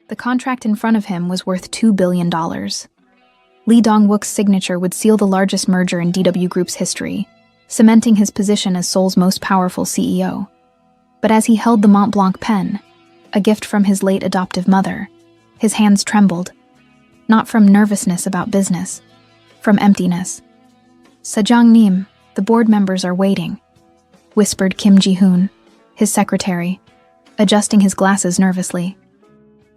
The contract in front of him was worth $2 billion. Lee Dong-wook's signature would seal the largest merger in DW Group's history, cementing his position as Seoul's most powerful CEO. But as he held the Mont Blanc pen, a gift from his late adoptive mother, his hands trembled, not from nervousness about business, from emptiness. "Sajang-nim, the board members are waiting," whispered Kim Ji-hoon, his secretary, adjusting his glasses nervously.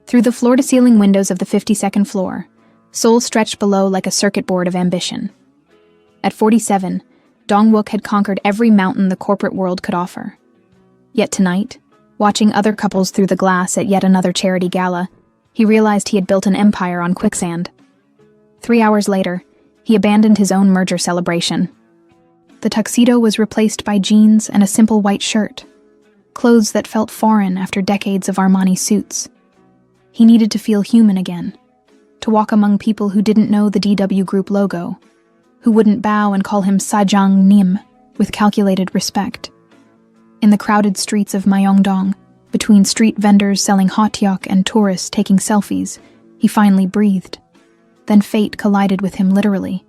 Through the floor-to-ceiling windows of the 52nd floor, Seoul stretched below like a circuit board of ambition. At 47, Dong-wook had conquered every mountain the corporate world could offer. Yet tonight, watching other couples through the glass at yet another charity gala, he realized he had built an empire on quicksand. 3 hours later, he abandoned his own merger celebration. The tuxedo was replaced by jeans and a simple white shirt, clothes that felt foreign after decades of Armani suits. He needed to feel human again, to walk among people who didn't know the DW Group logo, who wouldn't bow and call him Sajang-nim with calculated respect. In the crowded streets of Myeongdong, between street vendors selling hotteok and tourists taking selfies, he finally breathed. Then fate collided with him literally.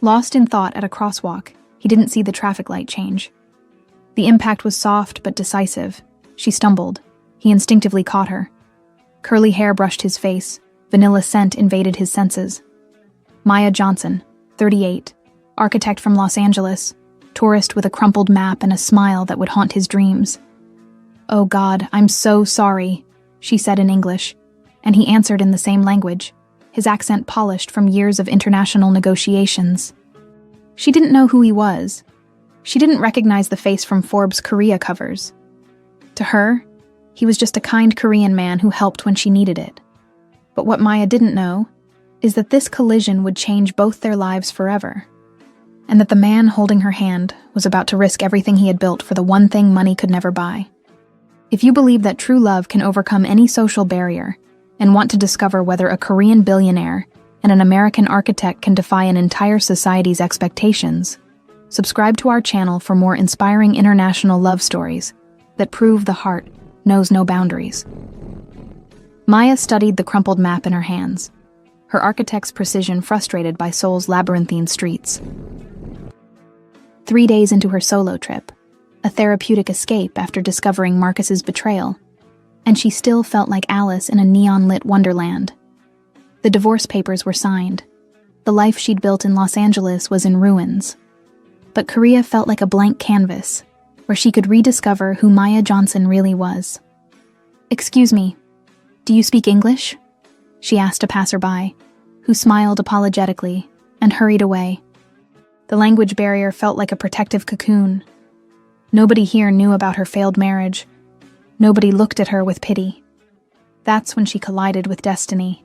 Lost in thought at a crosswalk, he didn't see the traffic light change. The impact was soft but decisive. She stumbled. He instinctively caught her. Curly hair brushed his face. Vanilla scent invaded his senses. Maya Johnson, 38, architect from Los Angeles, tourist with a crumpled map and a smile that would haunt his dreams. "Oh God, I'm so sorry," she said in English, and he answered in the same language, his accent polished from years of international negotiations. She didn't know who he was. She didn't recognize the face from Forbes' Korea covers. To her, he was just a kind Korean man who helped when she needed it. But what Maya didn't know is that this collision would change both their lives forever, and that the man holding her hand was about to risk everything he had built for the one thing money could never buy. If you believe that true love can overcome any social barrier and want to discover whether a Korean billionaire and an American architect can defy an entire society's expectations, subscribe to our channel for more inspiring international love stories that prove the heart knows no boundaries. Maya studied the crumpled map in her hands, her architect's precision frustrated by Seoul's labyrinthine streets. 3 days into her solo trip, a therapeutic escape after discovering Marcus's betrayal, and she still felt like Alice in a neon-lit wonderland. The divorce papers were signed. The life she'd built in Los Angeles was in ruins. But Korea felt like a blank canvas, where she could rediscover who Maya Johnson really was. "Excuse me, do you speak English?" she asked a passerby, who smiled apologetically and hurried away. The language barrier felt like a protective cocoon. Nobody here knew about her failed marriage. Nobody looked at her with pity. That's when she collided with destiny.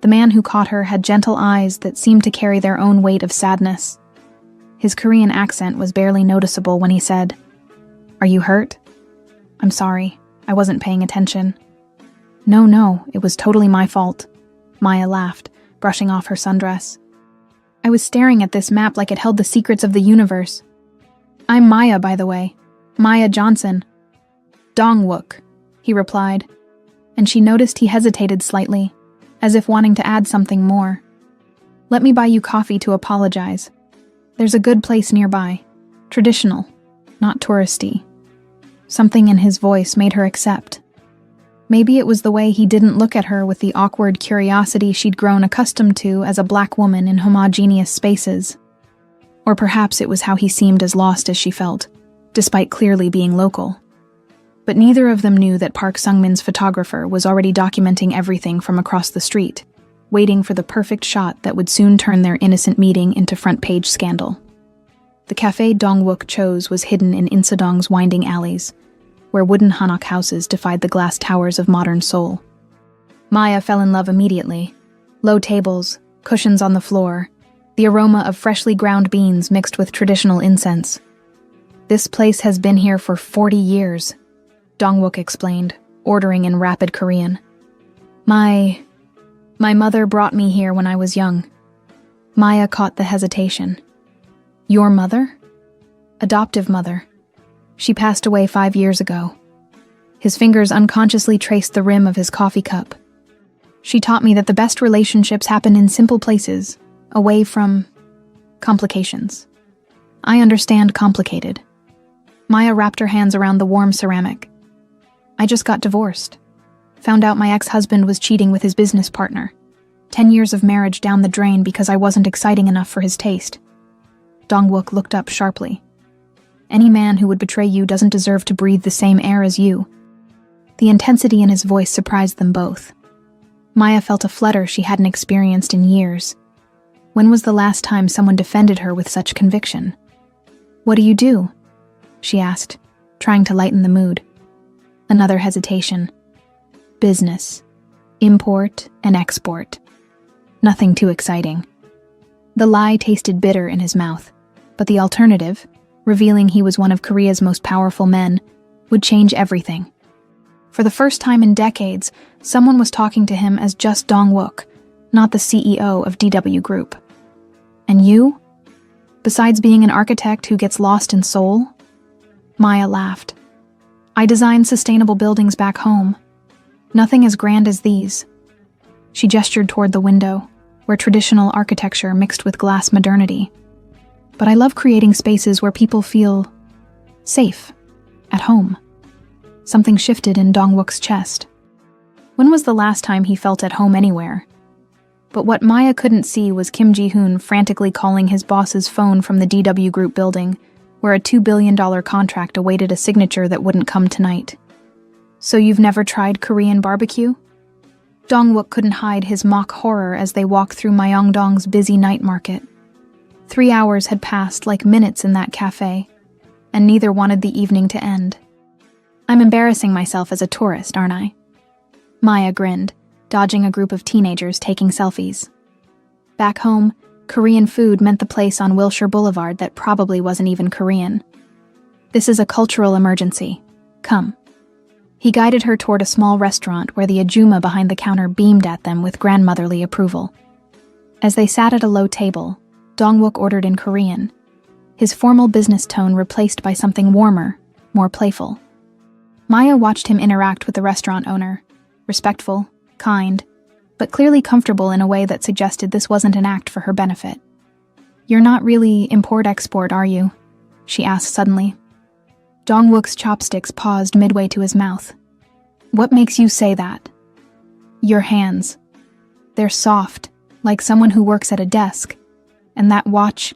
The man who caught her had gentle eyes that seemed to carry their own weight of sadness. His Korean accent was barely noticeable when he said, "Are you hurt?" "I'm sorry, I wasn't paying attention." No, it was totally my fault," Maya laughed, brushing off her sundress. "I was staring at this map like it held the secrets of the universe. I'm Maya, by the way. Maya Johnson." "Dong-wook," he replied, and she noticed he hesitated slightly, as if wanting to add something more. "Let me buy you coffee to apologize. There's a good place nearby. Traditional, not touristy." Something in his voice made her accept. Maybe it was the way he didn't look at her with the awkward curiosity she'd grown accustomed to as a black woman in homogeneous spaces. Or perhaps it was how he seemed as lost as she felt, despite clearly being local. But neither of them knew that Park Sung-min's photographer was already documenting everything from across the street, waiting for the perfect shot that would soon turn their innocent meeting into front-page scandal. The cafe Dong-wook chose was hidden in Insadong's winding alleys, where wooden hanok houses defied the glass towers of modern Seoul. Maya fell in love immediately. Low tables, cushions on the floor, the aroma of freshly ground beans mixed with traditional incense. "This place has been here for 40 years, Dong-wook explained, ordering in rapid Korean. My mother brought me here when I was young." Maya caught the hesitation. "Your mother?" "Adoptive mother. She passed away 5 years ago." His fingers unconsciously traced the rim of his coffee cup, She taught me that the best relationships happen in simple places, away from complications. I understand complicated. Maya wrapped her hands around the warm ceramic. I just got divorced. Found out my ex-husband was cheating with his business partner. 10 years of marriage down the drain because I wasn't exciting enough for his taste. Dong-wook looked up sharply. Any man who would betray you doesn't deserve to breathe the same air as you. The intensity in his voice surprised them both. Maya felt a flutter she hadn't experienced in years. When was the last time someone defended her with such conviction? "What do you do?" she asked, trying to lighten the mood. Another hesitation. "Business. Import and export. Nothing too exciting." The lie tasted bitter in his mouth, but the alternative, revealing he was one of Korea's most powerful men, would change everything. For the first time in decades, someone was talking to him as just Dong-wook, not the CEO of DW Group. "And you? Besides being an architect who gets lost in Seoul?" Maya laughed. "I design sustainable buildings back home. Nothing as grand as these." She gestured toward the window, where traditional architecture mixed with glass modernity. "But I love creating spaces where people feel safe, at home." Something shifted in Dong-wook's chest. When was the last time he felt at home anywhere? But what Maya couldn't see was Kim Ji-hoon frantically calling his boss's phone from the DW Group building, where a $2 billion contract awaited a signature that wouldn't come tonight. "So you've never tried Korean barbecue?" Dong-wook couldn't hide his mock horror as they walked through Myeongdong's busy night market. 3 hours had passed like minutes in that cafe, and neither wanted the evening to end. "I'm embarrassing myself as a tourist, aren't I?" Maya grinned, dodging a group of teenagers taking selfies. Back home, Korean food meant the place on Wilshire Boulevard that probably wasn't even Korean. "This is a cultural emergency. Come." He guided her toward a small restaurant where the ajumma behind the counter beamed at them with grandmotherly approval. As they sat at a low table, Dong-wook ordered in Korean, his formal business tone replaced by something warmer, more playful. Maya watched him interact with the restaurant owner, respectful, kind, but clearly comfortable in a way that suggested this wasn't an act for her benefit. "You're not really import-export, are you?" she asked suddenly. Dong-wook's chopsticks paused midway to his mouth. "What makes you say that?" "Your hands. They're soft, like someone who works at a desk. And that watch..."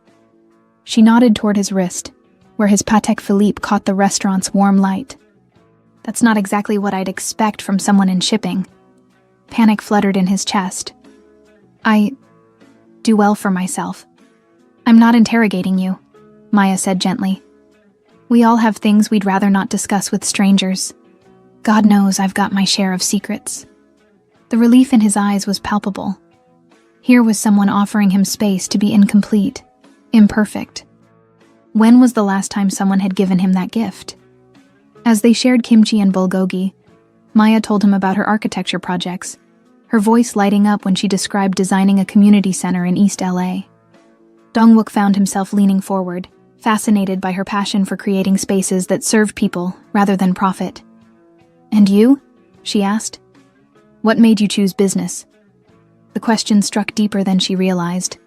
She nodded toward his wrist, where his Patek Philippe caught the restaurant's warm light. "That's not exactly what I'd expect from someone in shipping." Panic fluttered in his chest. "I do well for myself." "I'm not interrogating you," Maya said gently. "We all have things we'd rather not discuss with strangers. God knows I've got my share of secrets." The relief in his eyes was palpable. Here was someone offering him space to be incomplete, imperfect. When was the last time someone had given him that gift? As they shared kimchi and bulgogi, Maya told him about her architecture projects, her voice lighting up when she described designing a community center in East LA. Dong-wook found himself leaning forward, fascinated by her passion for creating spaces that serve people rather than profit. "And you?" she asked. "What made you choose business?" The question struck deeper than she realized.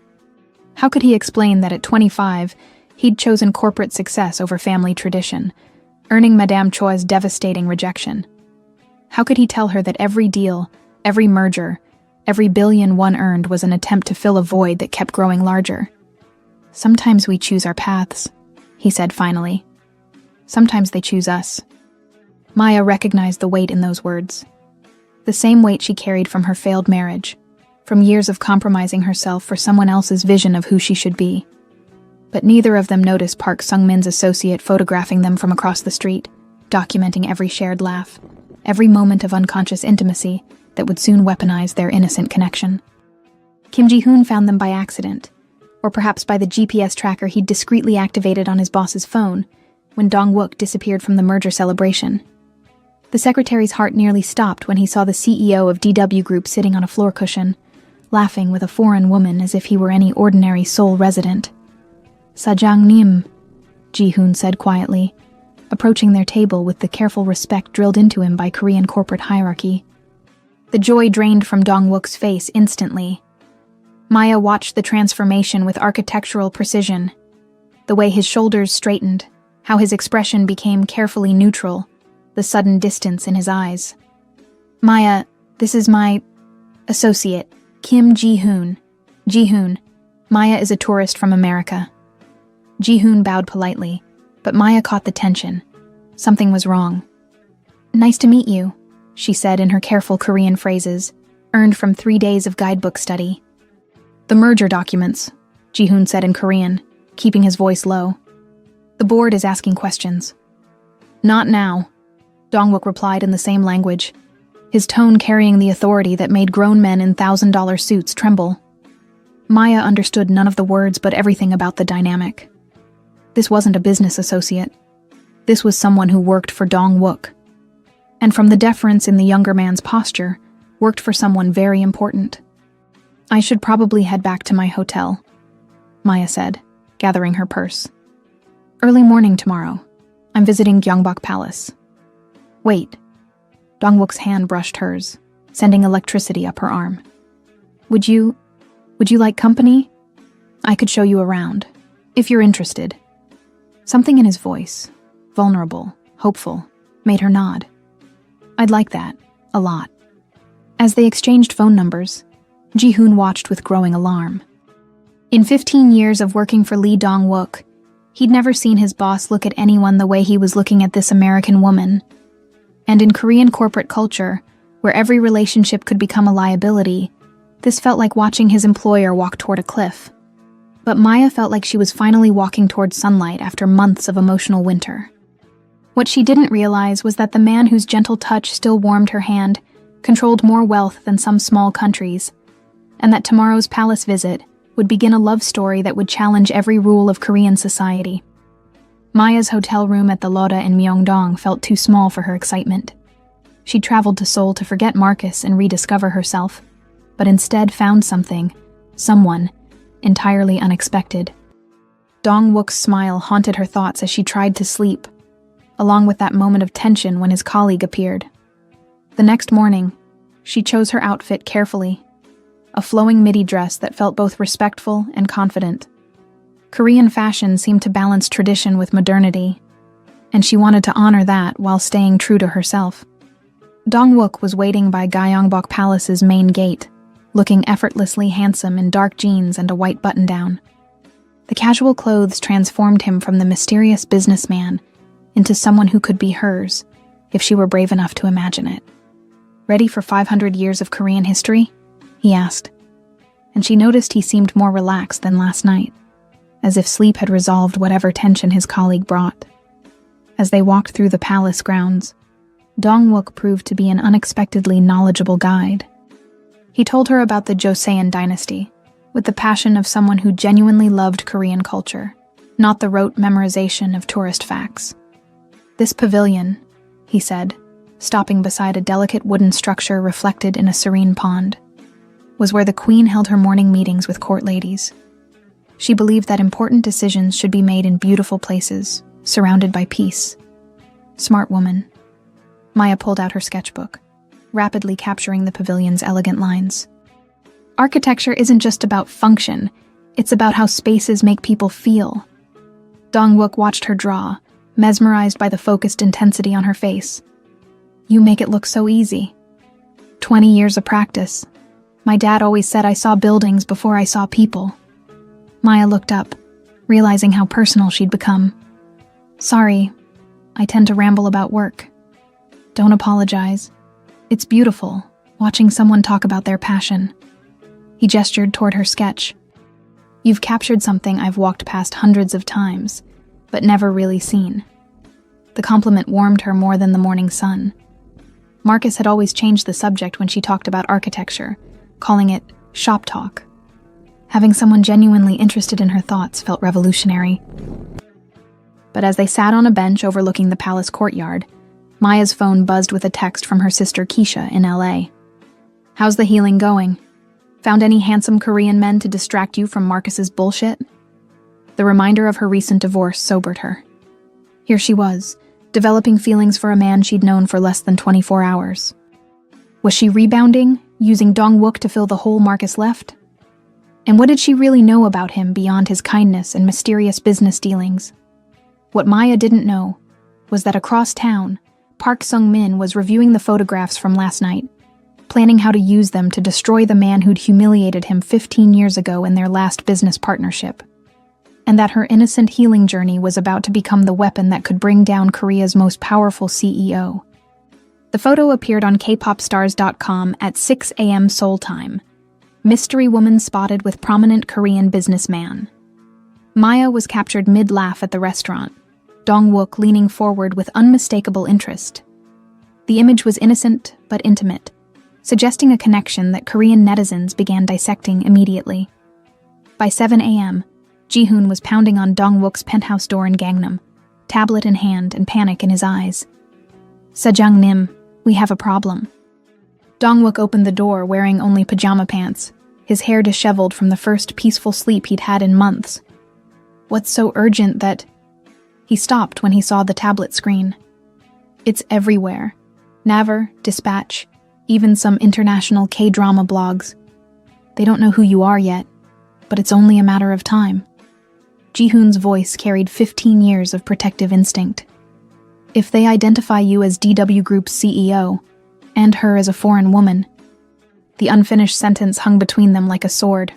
How could he explain that at 25, he'd chosen corporate success over family tradition, earning Madame Choi's devastating rejection? How could he tell her that every deal, every merger, every billion one earned was an attempt to fill a void that kept growing larger? "Sometimes we choose our paths," he said finally. "Sometimes they choose us." Maya recognized the weight in those words. The same weight she carried from her failed marriage, from years of compromising herself for someone else's vision of who she should be. But neither of them noticed Park Sung-min's associate photographing them from across the street, documenting every shared laugh, every moment of unconscious intimacy that would soon weaponize their innocent connection. Kim Ji-hoon found them by accident, or perhaps by the GPS tracker he'd discreetly activated on his boss's phone when Dong-wook disappeared from the merger celebration. The secretary's heart nearly stopped when he saw the CEO of DW Group sitting on a floor cushion, laughing with a foreign woman as if he were any ordinary Seoul resident. "Sajang-nim," Ji-hoon said quietly, approaching their table with the careful respect drilled into him by Korean corporate hierarchy. The joy drained from Dong-wook's face instantly. Maya watched the transformation with architectural precision. The way his shoulders straightened, how his expression became carefully neutral, the sudden distance in his eyes. "Maya, this is my associate, Kim Ji-hoon. Ji-hoon, Maya is a tourist from America." Ji-hoon bowed politely, but Maya caught the tension. Something was wrong. "Nice to meet you," she said in her careful Korean phrases, earned from 3 days of guidebook study. "The merger documents," Ji-hoon said in Korean, keeping his voice low. "The board is asking questions." "Not now," Dong-wook replied in the same language, his tone carrying the authority that made grown men in $1,000 suits tremble. Maya understood none of the words but everything about the dynamic. This wasn't a business associate. This was someone who worked for Dong-wook. And from the deference in the younger man's posture, worked for someone very important. "I should probably head back to my hotel," Maya said, gathering her purse. "Early morning tomorrow. I'm visiting Gyeongbok Palace." "Wait." Dong-wook's hand brushed hers, sending electricity up her arm. Would you like company? I could show you around, if you're interested." Something in his voice, vulnerable, hopeful, made her nod. "I'd like that, a lot." As they exchanged phone numbers, Ji-hoon watched with growing alarm. In 15 years of working for Lee Dong-wook, he'd never seen his boss look at anyone the way he was looking at this American woman. And in Korean corporate culture, where every relationship could become a liability, this felt like watching his employer walk toward a cliff. But Maya felt like she was finally walking toward sunlight after months of emotional winter. What she didn't realize was that the man whose gentle touch still warmed her hand controlled more wealth than some small countries, and that tomorrow's palace visit would begin a love story that would challenge every rule of Korean society. Maya's hotel room at the Lotte in Myeongdong felt too small for her excitement. She traveled to Seoul to forget Marcus and rediscover herself, but instead found someone, entirely unexpected. Dong-wook's smile haunted her thoughts as she tried to sleep, along with that moment of tension when his colleague appeared. The next morning, she chose her outfit carefully, a flowing midi dress that felt both respectful and confident. Korean fashion seemed to balance tradition with modernity, and she wanted to honor that while staying true to herself. Dong-wook was waiting by Gyeongbok Palace's main gate, looking effortlessly handsome in dark jeans and a white button-down. The casual clothes transformed him from the mysterious businessman into someone who could be hers, if she were brave enough to imagine it. "Ready for 500 years of Korean history?" he asked. And she noticed he seemed more relaxed than last night, as if sleep had resolved whatever tension his colleague brought. As they walked through the palace grounds, Dong-wook proved to be an unexpectedly knowledgeable guide. He told her about the Joseon dynasty, with the passion of someone who genuinely loved Korean culture, not the rote memorization of tourist facts. "This pavilion," he said, stopping beside a delicate wooden structure reflected in a serene pond, was where the queen held her morning meetings with court ladies. She believed that important decisions should be made in beautiful places, surrounded by peace. Smart woman. Maya pulled out her sketchbook, rapidly capturing the pavilion's elegant lines. Architecture isn't just about function, it's about how spaces make people feel. Dong-wook watched her draw, mesmerized by the focused intensity on her face. "You make it look so easy." 20 years of practice. My dad always said I saw buildings before I saw people. Maya looked up, realizing how personal she'd become. "Sorry, I tend to ramble about work." "Don't apologize. It's beautiful, watching someone talk about their passion." He gestured toward her sketch. "You've captured something I've walked past hundreds of times, but never really seen." The compliment warmed her more than the morning sun. Marcus had always changed the subject when she talked about architecture, calling it shop talk. Having someone genuinely interested in her thoughts felt revolutionary. But as they sat on a bench overlooking the palace courtyard, Maya's phone buzzed with a text from her sister Keisha in LA. "How's the healing going? Found any handsome Korean men to distract you from Marcus's bullshit?" The reminder of her recent divorce sobered her. Here she was, developing feelings for a man she'd known for less than 24 hours. Was she rebounding, using Dong-wook to fill the hole Marcus left? And what did she really know about him beyond his kindness and mysterious business dealings? What Maya didn't know was that across town, Park Sung-min was reviewing the photographs from last night, planning how to use them to destroy the man who'd humiliated him 15 years ago in their last business partnership. And that her innocent healing journey was about to become the weapon that could bring down Korea's most powerful CEO. The photo appeared on kpopstars.com at 6 a.m. Seoul time. Mystery woman spotted with prominent Korean businessman. Maya was captured mid-laugh at the restaurant, Dong-wook leaning forward with unmistakable interest. The image was innocent but intimate, suggesting a connection that Korean netizens began dissecting immediately. By 7 a.m., Ji-hoon was pounding on Dong-wook's penthouse door in Gangnam, tablet in hand and panic in his eyes. "Sajang-nim, we have a problem." Dong-wook opened the door wearing only pajama pants, his hair disheveled from the first peaceful sleep he'd had in months. "What's so urgent that—" He stopped when he saw the tablet screen. "It's everywhere. Naver, Dispatch, even some international K-drama blogs. They don't know who you are yet, but it's only a matter of time." Ji-hoon's voice carried 15 years of protective instinct. "If they identify you as DW Group's CEO, and her as a foreign woman..." The unfinished sentence hung between them like a sword.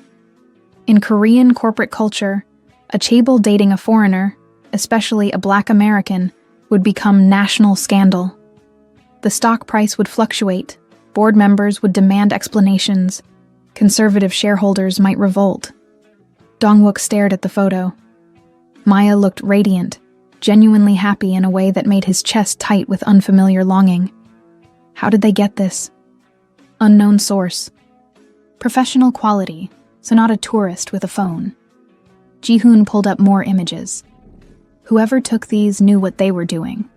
In Korean corporate culture, a chaebol dating a foreigner, especially a Black American, would become national scandal. The stock price would fluctuate, board members would demand explanations, conservative shareholders might revolt. Dong-wook stared at the photo. Maya looked radiant, genuinely happy in a way that made his chest tight with unfamiliar longing. How did they get this? Unknown source. Professional quality, so not a tourist with a phone. Ji-hoon pulled up more images. Whoever took these knew what they were doing.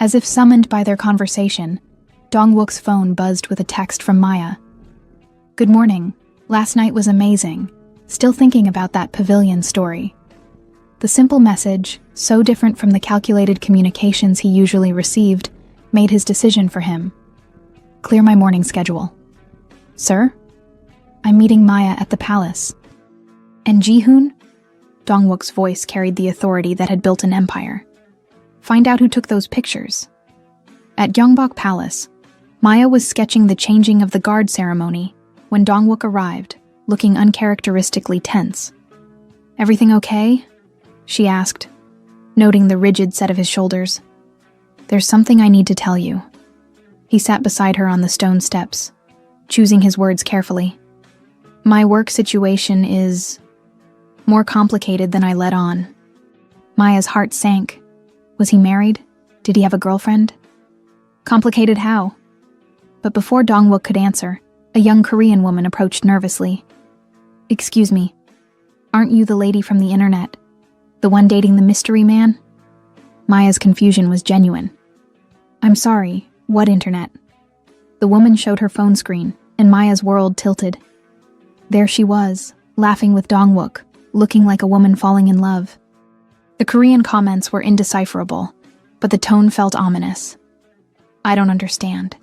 As if summoned by their conversation, Dong-wook's phone buzzed with a text from Maya. "Good morning. Last night was amazing. Still thinking about that pavilion story." The simple message, so different from the calculated communications he usually received, made his decision for him. "Clear my morning schedule." "Sir?" "I'm meeting Maya at the palace." "And Ji-hoon?" Dong-wook's voice carried the authority that had built an empire. "Find out who took those pictures." At Gyeongbok Palace, Maya was sketching the changing of the guard ceremony when Dong-wook arrived, looking uncharacteristically tense. "Everything okay?" she asked, noting the rigid set of his shoulders. "There's something I need to tell you." He sat beside her on the stone steps, choosing his words carefully. "My work situation is more complicated than I let on." Maya's heart sank. Was he married? Did he have a girlfriend? Complicated how? But before Dong-wook could answer, a young Korean woman approached nervously. "Excuse me, aren't you the lady from the internet? The one dating the mystery man?" Maya's confusion was genuine. "I'm sorry, what internet?" The woman showed her phone screen, and Maya's world tilted. There she was, laughing with Dong-wook, looking like a woman falling in love. The Korean comments were indecipherable, but the tone felt ominous. "I don't understand,"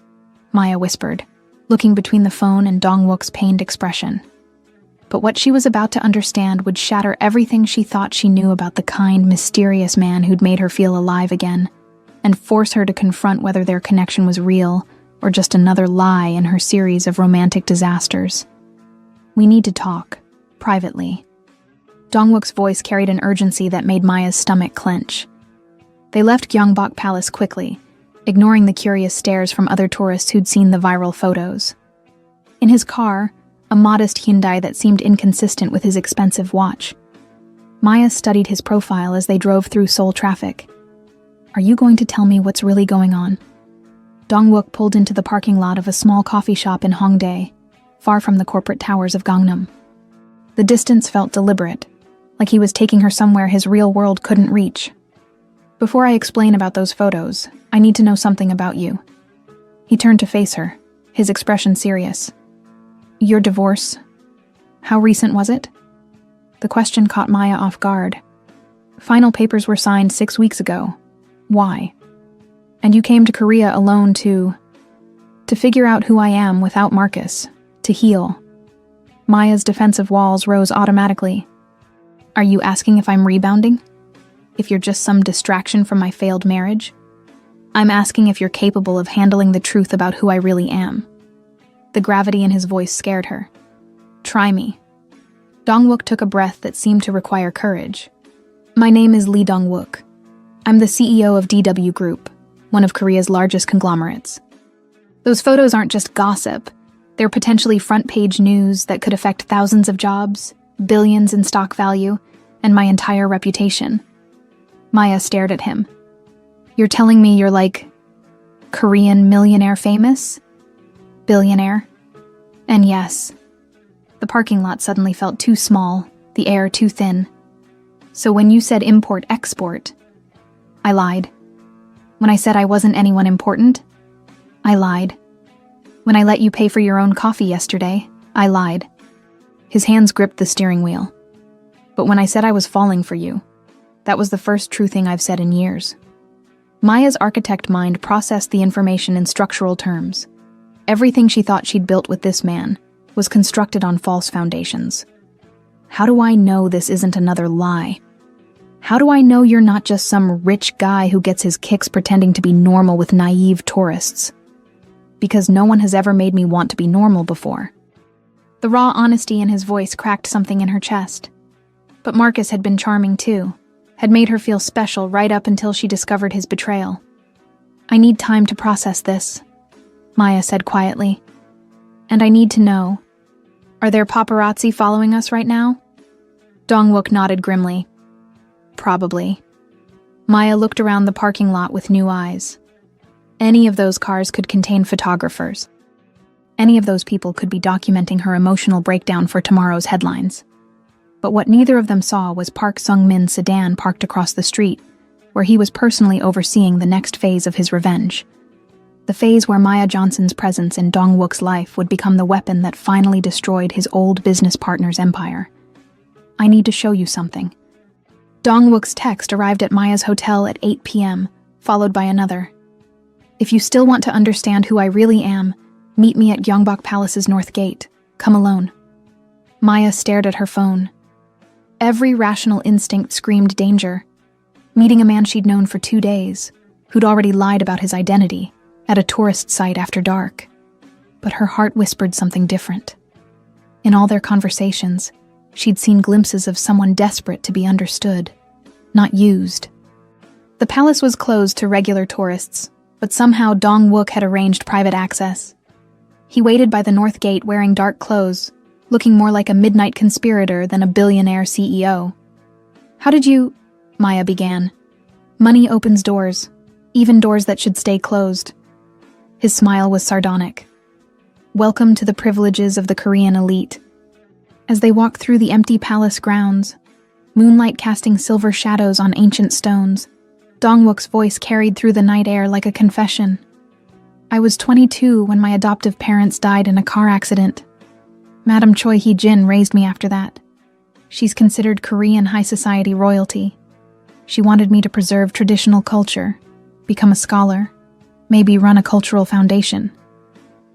Maya whispered, looking between the phone and Dong-wook's pained expression. But what she was about to understand would shatter everything she thought she knew about the kind, mysterious man who'd made her feel alive again, and force her to confront whether their connection was real or just another lie in her series of romantic disasters. "We need to talk, privately." Dong-wook's voice carried an urgency that made Maya's stomach clench. They left Gyeongbok Palace quickly, ignoring the curious stares from other tourists who'd seen the viral photos. In his car, a modest Hyundai that seemed inconsistent with his expensive watch, Maya studied his profile as they drove through Seoul traffic. "Are you going to tell me what's really going on?" Dong-wook pulled into the parking lot of a small coffee shop in Hongdae, far from the corporate towers of Gangnam. The distance felt deliberate, like he was taking her somewhere his real world couldn't reach. "Before I explain about those photos, I need to know something about you." He turned to face her, his expression serious. "Your divorce? How recent was it?" The question caught Maya off guard. "Final papers were signed 6 weeks ago. Why? And you came to Korea alone to To figure out who I am without Marcus. To heal. Maya's defensive walls rose automatically. Are you asking if I'm rebounding? If you're just some distraction from my failed marriage? I'm asking if you're capable of handling the truth about who I really am. The gravity in his voice scared her. Try me. Dong-wook took a breath that seemed to require courage. My name is Lee Dong-wook. I'm the CEO of DW Group, one of Korea's largest conglomerates. Those photos aren't just gossip. They're potentially front-page news that could affect thousands of jobs, billions in stock value, and my entire reputation. Maya stared at him. You're telling me you're like Korean millionaire famous? Billionaire? And yes. The parking lot suddenly felt too small, the air too thin. So when you said import-export, I lied. When I said I wasn't anyone important, I lied. When I let you pay for your own coffee yesterday, I lied. His hands gripped the steering wheel. But when I said I was falling for you, that was the first true thing I've said in years. Maya's architect mind processed the information in structural terms. Everything she thought she'd built with this man was constructed on false foundations. How do I know this isn't another lie? How do I know you're not just some rich guy who gets his kicks pretending to be normal with naive tourists? Because no one has ever made me want to be normal before. The raw honesty in his voice cracked something in her chest. But Marcus had been charming too, had made her feel special right up until she discovered his betrayal. I need time to process this, Maya said quietly. And I need to know. Are there paparazzi following us right now? Dong-wook nodded grimly. Probably. Maya looked around the parking lot with new eyes. Any of those cars could contain photographers. Any of those people could be documenting her emotional breakdown for tomorrow's headlines. But what neither of them saw was Park Sung-min's sedan parked across the street, where he was personally overseeing the next phase of his revenge. The phase where Maya Johnson's presence in Dong-wook's life would become the weapon that finally destroyed his old business partner's empire. I need to show you something. Dong-wook's text arrived at Maya's hotel at 8 p.m., followed by another. If you still want to understand who I really am, meet me at Gyeongbok Palace's North Gate. Come alone. Maya stared at her phone. Every rational instinct screamed danger. Meeting a man she'd known for 2 days, who'd already lied about his identity, at a tourist site after dark. But her heart whispered something different. In all their conversations, she'd seen glimpses of someone desperate to be understood, not used. The palace was closed to regular tourists, but somehow Dong-wook had arranged private access. He waited by the North Gate wearing dark clothes, looking more like a midnight conspirator than a billionaire CEO. How did you... Maya began. Money opens doors, even doors that should stay closed. His smile was sardonic. Welcome to the privileges of the Korean elite. As they walked through the empty palace grounds, moonlight casting silver shadows on ancient stones, Dong-wook's voice carried through the night air like a confession. I was 22 when my adoptive parents died in a car accident. Madam Choi Hee-jin raised me after that. She's considered Korean high society royalty. She wanted me to preserve traditional culture, become a scholar, maybe run a cultural foundation.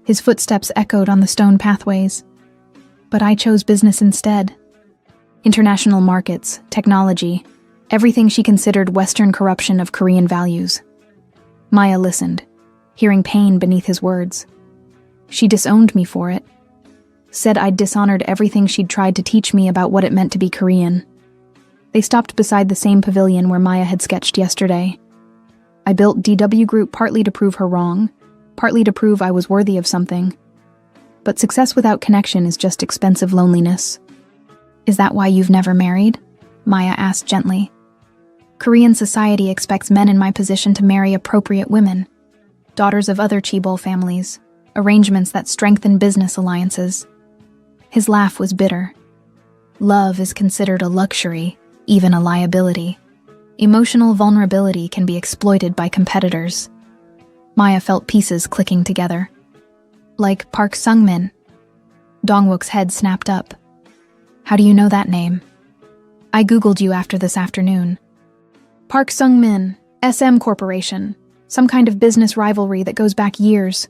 His footsteps echoed on the stone pathways. But I chose business instead. International markets, technology, everything she considered Western corruption of Korean values. Maya listened, hearing pain beneath his words. She disowned me for it. Said I'd dishonored everything she'd tried to teach me about what it meant to be Korean. They stopped beside the same pavilion where Maya had sketched yesterday. I built DW Group partly to prove her wrong, partly to prove I was worthy of something. But success without connection is just expensive loneliness. Is that why you've never married? Maya asked gently. Korean society expects men in my position to marry appropriate women, daughters of other chaebol families, arrangements that strengthen business alliances. His laugh was bitter. Love is considered a luxury, even a liability. Emotional vulnerability can be exploited by competitors. Maya felt pieces clicking together. Like Park Sung-min. Dong-wook's head snapped up. How do you know that name? I googled you after this afternoon. Park Sung-min, SM Corporation, some kind of business rivalry that goes back years.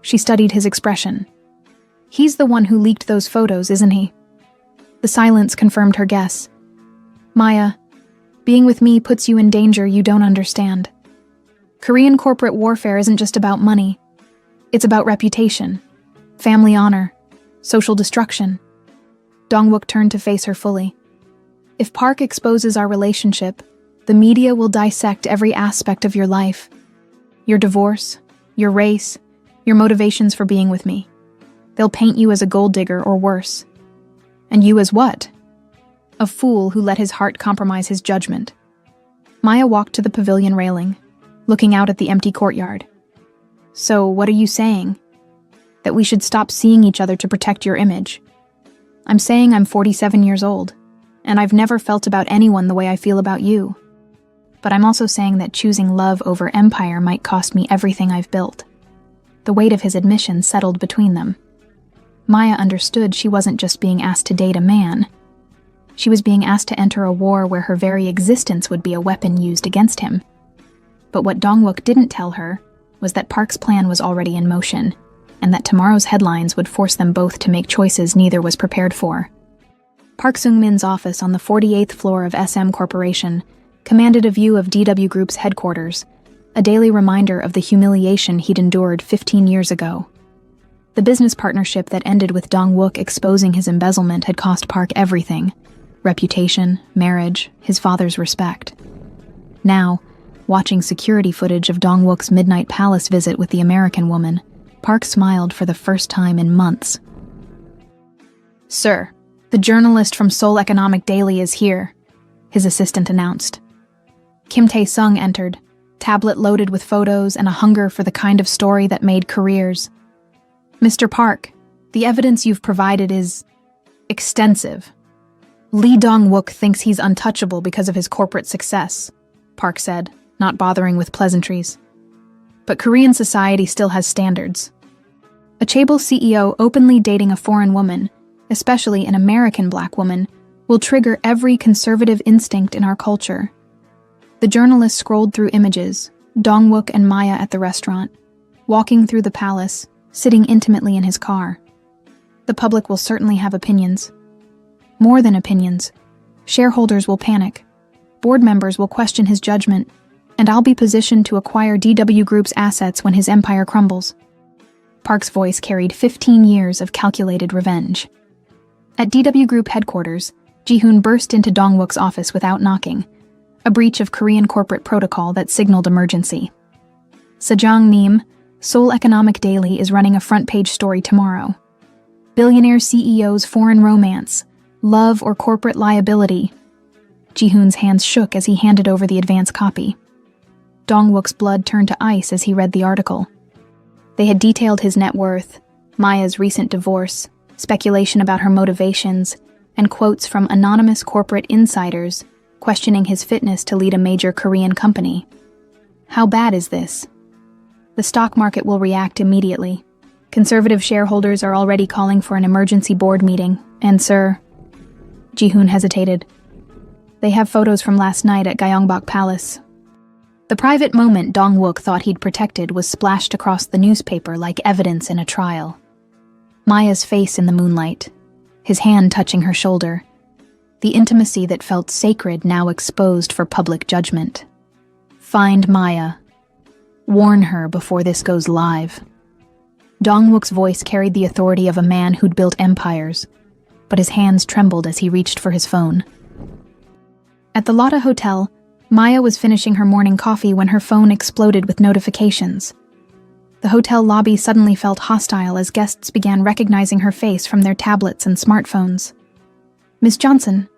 She studied his expression. He's the one who leaked those photos, isn't he? The silence confirmed her guess. Maya, being with me puts you in danger you don't understand. Korean corporate warfare isn't just about money. It's about reputation, family honor, social destruction. Dong-wook turned to face her fully. If Park exposes our relationship, the media will dissect every aspect of your life. Your divorce, your race, your motivations for being with me. They'll paint you as a gold digger or worse. And you as what? A fool who let his heart compromise his judgment. Maya walked to the pavilion railing, looking out at the empty courtyard. So, what are you saying? That we should stop seeing each other to protect your image? I'm saying I'm 47 years old, and I've never felt about anyone the way I feel about you. But I'm also saying that choosing love over empire might cost me everything I've built. The weight of his admission settled between them. Maya understood she wasn't just being asked to date a man. She was being asked to enter a war where her very existence would be a weapon used against him. But what Dong-wook didn't tell her was that Park's plan was already in motion, and that tomorrow's headlines would force them both to make choices neither was prepared for. Park Seung-min's office on the 48th floor of SM Corporation commanded a view of DW Group's headquarters, a daily reminder of the humiliation he'd endured 15 years ago. The business partnership that ended with Dong-wook exposing his embezzlement had cost Park everything: reputation, marriage, his father's respect. Now, watching security footage of Dong-wook's midnight palace visit with the American woman, Park smiled for the first time in months. "Sir, the journalist from Seoul Economic Daily is here," his assistant announced. Kim Tae-sung entered, tablet loaded with photos and a hunger for the kind of story that made careers. "Mr. Park, the evidence you've provided is extensive. Lee Dong-wook thinks he's untouchable because of his corporate success," Park said, not bothering with pleasantries. "But Korean society still has standards. A chaebol CEO openly dating a foreign woman, especially an American black woman, will trigger every conservative instinct in our culture." The journalist scrolled through images, Dong-wook and Maya at the restaurant, walking through the palace, sitting intimately in his car. The public will certainly have opinions. More than opinions. Shareholders will panic. Board members will question his judgment, and I'll be positioned to acquire DW Group's assets when his empire crumbles. Park's voice carried 15 years of calculated revenge. At DW Group headquarters, Ji-hoon burst into Dong-wook's office without knocking, a breach of Korean corporate protocol that signaled emergency. "Sejong Nim, Seoul Economic Daily is running a front-page story tomorrow. Billionaire CEO's foreign romance, love or corporate liability." Ji-hoon's hands shook as he handed over the advance copy. Dong-wook's blood turned to ice as he read the article. They had detailed his net worth, Maya's recent divorce, speculation about her motivations, and quotes from anonymous corporate insiders questioning his fitness to lead a major Korean company. How bad is this? The stock market will react immediately. Conservative shareholders are already calling for an emergency board meeting, and sir... Ji-hoon hesitated. They have photos from last night at Gyeongbok Palace. The private moment Dong-wook thought he'd protected was splashed across the newspaper like evidence in a trial. Maya's face in the moonlight, his hand touching her shoulder. The intimacy that felt sacred now exposed for public judgment. Find Maya. Warn her before this goes live. Dong-wook's voice carried the authority of a man who'd built empires, but his hands trembled as he reached for his phone. At the Lotte Hotel, Maya was finishing her morning coffee when her phone exploded with notifications. The hotel lobby suddenly felt hostile as guests began recognizing her face from their tablets and smartphones. "Miss Johnson."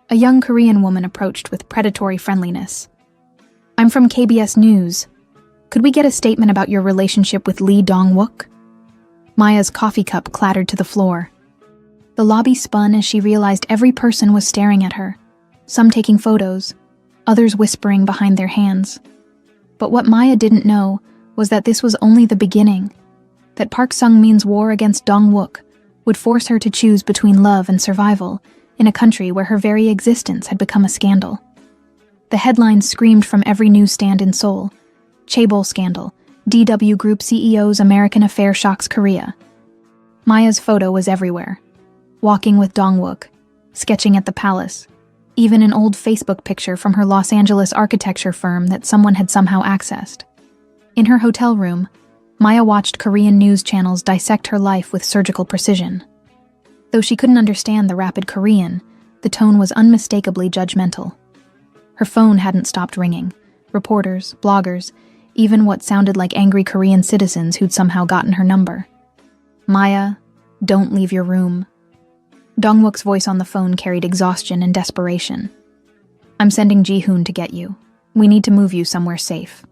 A young Korean woman approached with predatory friendliness. "I'm from KBS News. Could we get a statement about your relationship with Lee Dong-wook?" Maya's coffee cup clattered to the floor. The lobby spun as she realized every person was staring at her, some taking photos, others whispering behind their hands. But what Maya didn't know was that this was only the beginning, that Park Seung-min's war against Dong-wook would force her to choose between love and survival in a country where her very existence had become a scandal. The headlines screamed from every newsstand in Seoul: chaebol scandal, DW Group CEO's American affair shocks Korea. Maya's photo was everywhere. Walking with Dong-wook, sketching at the palace, even an old Facebook picture from her Los Angeles architecture firm that someone had somehow accessed. In her hotel room, Maya watched Korean news channels dissect her life with surgical precision. Though she couldn't understand the rapid Korean, the tone was unmistakably judgmental. Her phone hadn't stopped ringing. Reporters, bloggers, even what sounded like angry Korean citizens who'd somehow gotten her number. Maya, don't leave your room. Dong-wook's voice on the phone carried exhaustion and desperation. I'm sending Ji-hoon to get you. We need to move you somewhere safe.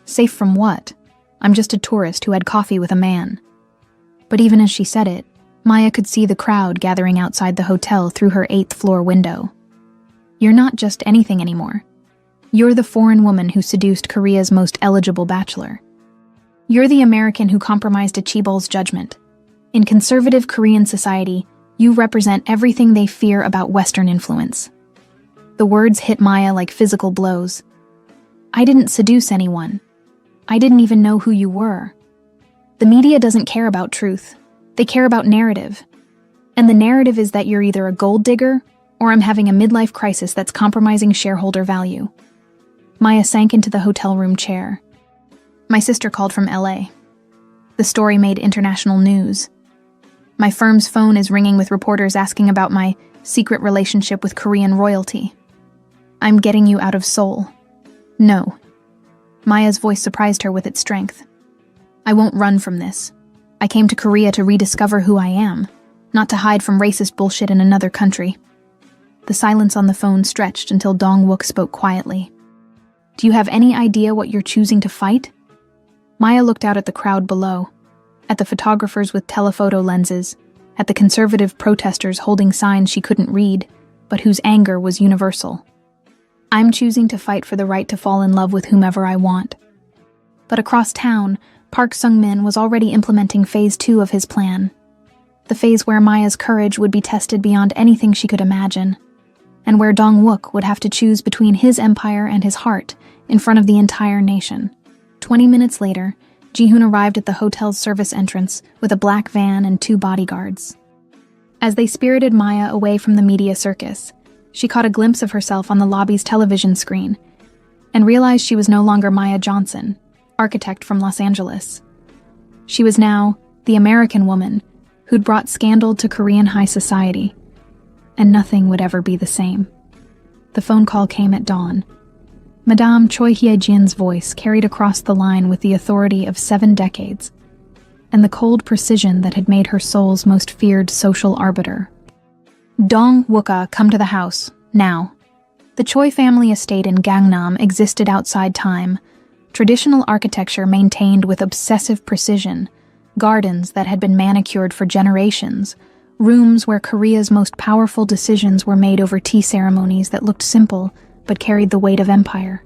Safe from what? I'm just a tourist who had coffee with a man. But even as she said it, Maya could see the crowd gathering outside the hotel through her 8th-floor window. You're not just anything anymore. You're the foreign woman who seduced Korea's most eligible bachelor. You're the American who compromised a chaebol's judgment. In conservative Korean society, you represent everything they fear about Western influence. The words hit Maya like physical blows. I didn't seduce anyone. I didn't even know who you were. The media doesn't care about truth. They care about narrative. And the narrative is that you're either a gold digger or I'm having a midlife crisis that's compromising shareholder value. Maya sank into the hotel room chair. My sister called from LA. The story made international news. My firm's phone is ringing with reporters asking about my secret relationship with Korean royalty. I'm getting you out of Seoul. No. Maya's voice surprised her with its strength. I won't run from this. I came to Korea to rediscover who I am, not to hide from racist bullshit in another country. The silence on the phone stretched until Dong-wook spoke quietly. Do you have any idea what you're choosing to fight? Maya looked out at the crowd below, at the photographers with telephoto lenses, at the conservative protesters holding signs she couldn't read, but whose anger was universal. I'm choosing to fight for the right to fall in love with whomever I want. But across town, Park Sung-min was already implementing Phase 2 of his plan. The phase where Maya's courage would be tested beyond anything she could imagine, and where Dong-wook would have to choose between his empire and his heart in front of the entire nation. 20 minutes later, Ji-hoon arrived at the hotel's service entrance with a black van and 2 bodyguards. As they spirited Maya away from the media circus, she caught a glimpse of herself on the lobby's television screen and realized she was no longer Maya Johnson, architect from Los Angeles. She was now the American woman who'd brought scandal to Korean high society, and nothing would ever be the same. The phone call came at dawn. Madame Choi Hye-jin's voice carried across the line with the authority of 7 decades, and the cold precision that had made her Seoul's most feared social arbiter. Dong-wook, come to the house, now. The Choi family estate in Gangnam existed outside time, traditional architecture maintained with obsessive precision, gardens that had been manicured for generations, rooms where Korea's most powerful decisions were made over tea ceremonies that looked simple but carried the weight of empire.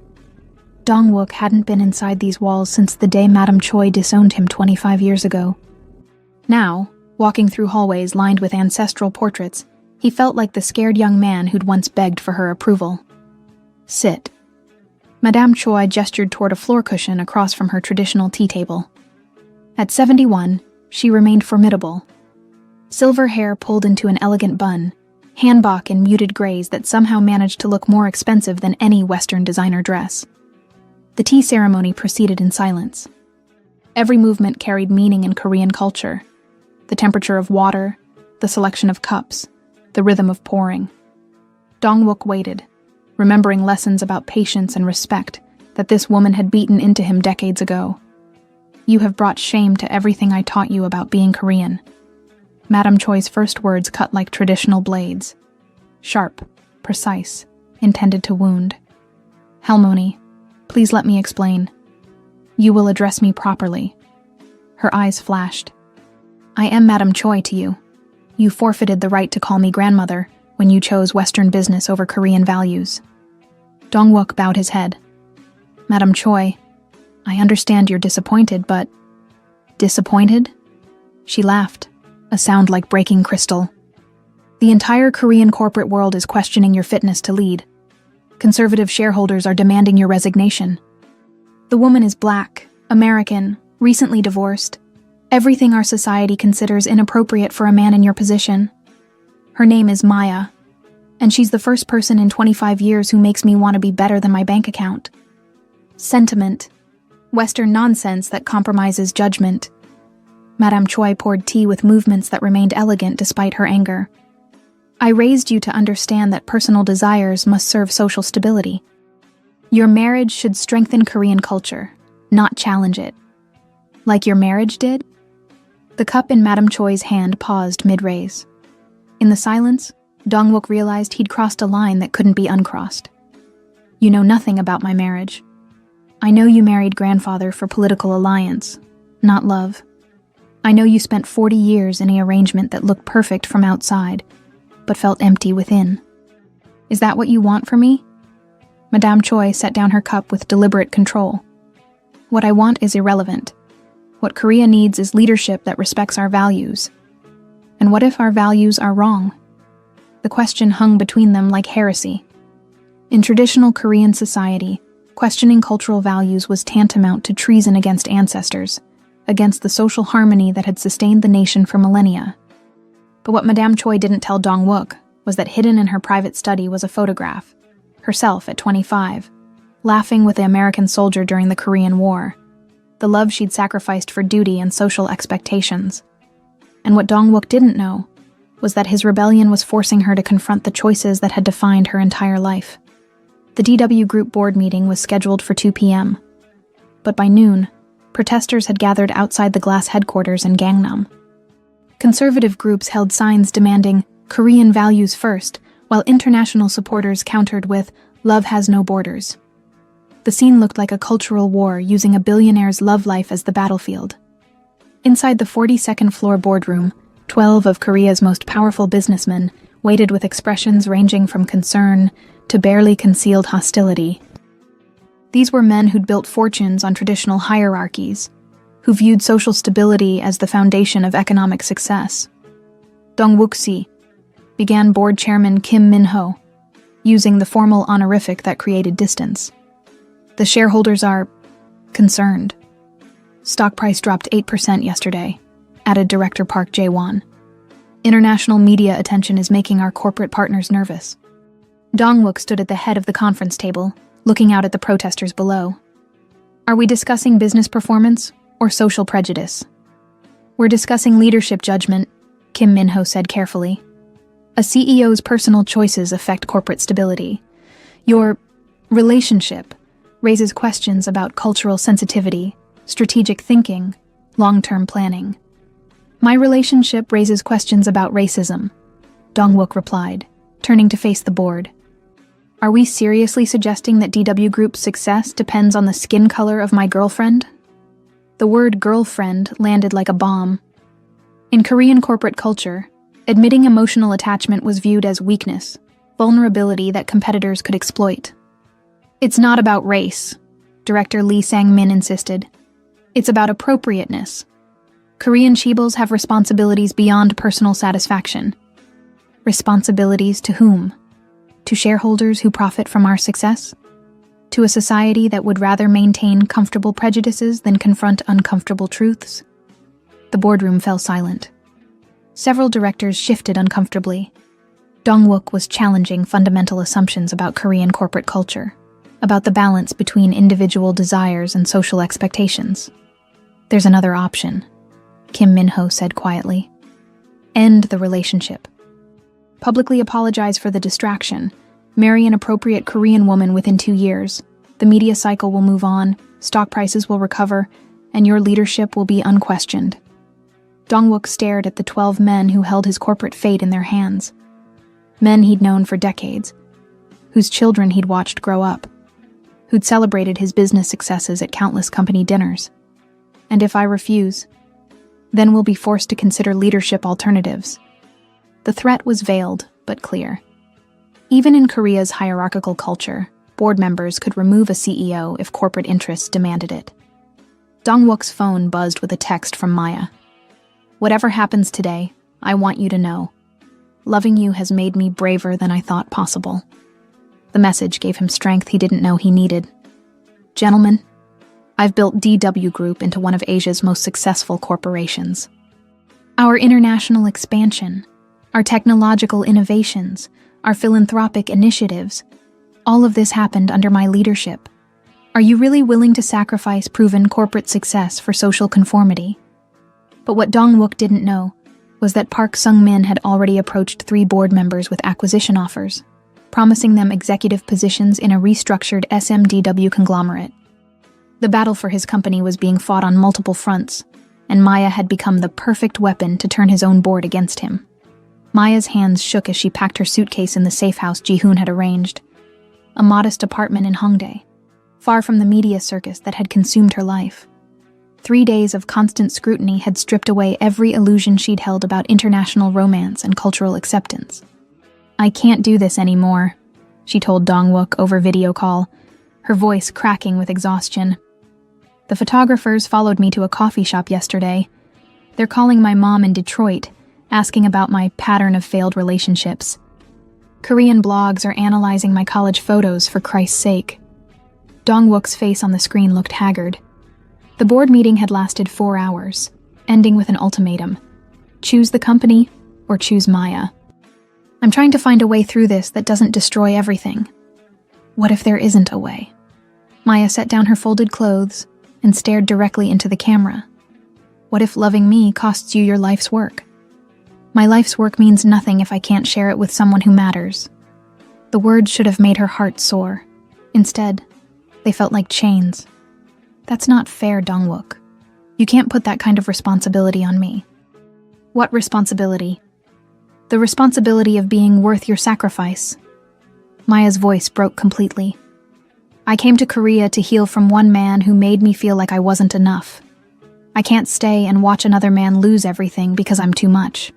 Dong-wook hadn't been inside these walls since the day Madame Choi disowned him 25 years ago. Now, walking through hallways lined with ancestral portraits, he felt like the scared young man who'd once begged for her approval. Sit. Madame Choi gestured toward a floor cushion across from her traditional tea table. At 71, she remained formidable. Silver hair pulled into an elegant bun, hanbok in muted grays that somehow managed to look more expensive than any Western designer dress. The tea ceremony proceeded in silence. Every movement carried meaning in Korean culture. The temperature of water, the selection of cups, the rhythm of pouring. Dong-wook waited, remembering lessons about patience and respect that this woman had beaten into him decades ago. You have brought shame to everything I taught you about being Korean. Madame Choi's first words cut like traditional blades. Sharp, precise, intended to wound. Helmoni, please let me explain. You will address me properly. Her eyes flashed. I am Madame Choi to you. You forfeited the right to call me grandmother when you chose Western business over Korean values. Dong-wook bowed his head. Madame Choi, I understand you're disappointed, but... Disappointed? She laughed, a sound like breaking crystal. The entire Korean corporate world is questioning your fitness to lead. Conservative shareholders are demanding your resignation. The woman is black, American, recently divorced. Everything our society considers inappropriate for a man in your position. Her name is Maya, and she's the first person in 25 years who makes me want to be better than my bank account. Sentiment. Western nonsense that compromises judgment. Madame Choi poured tea with movements that remained elegant despite her anger. I raised you to understand that personal desires must serve social stability. Your marriage should strengthen Korean culture, not challenge it. Like your marriage did? The cup in Madame Choi's hand paused mid-raise. In the silence, Dong-wook realized he'd crossed a line that couldn't be uncrossed. You know nothing about my marriage. I know you married grandfather for political alliance, not love. I know you spent 40 years in an arrangement that looked perfect from outside, but felt empty within. Is that what you want for me? Madame Choi set down her cup with deliberate control. What I want is irrelevant. What Korea needs is leadership that respects our values. And what if our values are wrong? The question hung between them like heresy. In traditional Korean society, questioning cultural values was tantamount to treason against ancestors, against the social harmony that had sustained the nation for millennia. But what Madame Choi didn't tell Dong-wook was that hidden in her private study was a photograph, herself at 25, laughing with the American soldier during the Korean War, the love she'd sacrificed for duty and social expectations. And what Dong-wook didn't know was that his rebellion was forcing her to confront the choices that had defined her entire life. The DW Group board meeting was scheduled for 2 p.m. But by noon, protesters had gathered outside the glass headquarters in Gangnam. Conservative groups held signs demanding Korean values first, while international supporters countered with love has no borders. The scene looked like a cultural war using a billionaire's love life as the battlefield. Inside the 42nd floor boardroom, 12 of Korea's most powerful businessmen waited with expressions ranging from concern to barely concealed hostility. These were men who'd built fortunes on traditional hierarchies, who viewed social stability as the foundation of economic success. Dong-wook-si, began board chairman Kim Min-ho, using the formal honorific that created distance. The shareholders are concerned. Stock price dropped 8% yesterday, added Director Park Jae-won. International media attention is making our corporate partners nervous. Dong-wook stood at the head of the conference table, looking out at the protesters below. Are we discussing business performance or social prejudice? We're discussing leadership judgment, Kim Min-ho said carefully. A CEO's personal choices affect corporate stability. Your relationship raises questions about cultural sensitivity, strategic thinking, long-term planning. My relationship raises questions about racism, Dong-wook replied, turning to face the board. Are we seriously suggesting that DW Group's success depends on the skin color of my girlfriend? The word girlfriend landed like a bomb. In Korean corporate culture, admitting emotional attachment was viewed as weakness, vulnerability that competitors could exploit. It's not about race, Director Lee Sang-min insisted. It's about appropriateness. Korean chaebols have responsibilities beyond personal satisfaction. Responsibilities to whom? To shareholders who profit from our success? To a society that would rather maintain comfortable prejudices than confront uncomfortable truths? The boardroom fell silent. Several directors shifted uncomfortably. Dong-wook was challenging fundamental assumptions about Korean corporate culture, about the balance between individual desires and social expectations. There's another option, Kim Min-ho said quietly. End the relationship. Publicly apologize for the distraction. Marry an appropriate Korean woman within 2 years. The media cycle will move on, stock prices will recover, and your leadership will be unquestioned. Dong-wook stared at the 12 men who held his corporate fate in their hands. Men he'd known for decades, whose children he'd watched grow up, who'd celebrated his business successes at countless company dinners. And if I refuse, then we'll be forced to consider leadership alternatives. The threat was veiled, but clear. Even in Korea's hierarchical culture, board members could remove a CEO if corporate interests demanded it. Dong-wook's phone buzzed with a text from Maya. Whatever happens today, I want you to know. Loving you has made me braver than I thought possible. The message gave him strength he didn't know he needed. Gentlemen, I've built DW Group into one of Asia's most successful corporations. Our international expansion, our technological innovations, our philanthropic initiatives, all of this happened under my leadership. Are you really willing to sacrifice proven corporate success for social conformity? But what Dong-wook didn't know was that Park Sung-min had already approached 3 board members with acquisition offers, promising them executive positions in a restructured SMDW conglomerate. The battle for his company was being fought on multiple fronts, and Maya had become the perfect weapon to turn his own board against him. Maya's hands shook as she packed her suitcase in the safe house Ji-hoon had arranged, a modest apartment in Hongdae, far from the media circus that had consumed her life. 3 days of constant scrutiny had stripped away every illusion she'd held about international romance and cultural acceptance. "I can't do this anymore," she told Dong-wook over video call, her voice cracking with exhaustion. "The photographers followed me to a coffee shop yesterday. They're calling my mom in Detroit, asking about my pattern of failed relationships. Korean blogs are analyzing my college photos, for Christ's sake." Dong-wook's face on the screen looked haggard. The board meeting had lasted 4 hours, ending with an ultimatum. Choose the company or choose Maya. "I'm trying to find a way through this that doesn't destroy everything." What if there isn't a way? Maya set down her folded clothes and stared directly into the camera. "What if loving me costs you your life's work? My life's work means nothing if I can't share it with someone who matters." The words should have made her heart soar. Instead, they felt like chains. "That's not fair, Dong-wook. You can't put that kind of responsibility on me." "What responsibility?" "The responsibility of being worth your sacrifice." Maya's voice broke completely. "I came to Korea to heal from one man who made me feel like I wasn't enough. I can't stay and watch another man lose everything because I'm too much."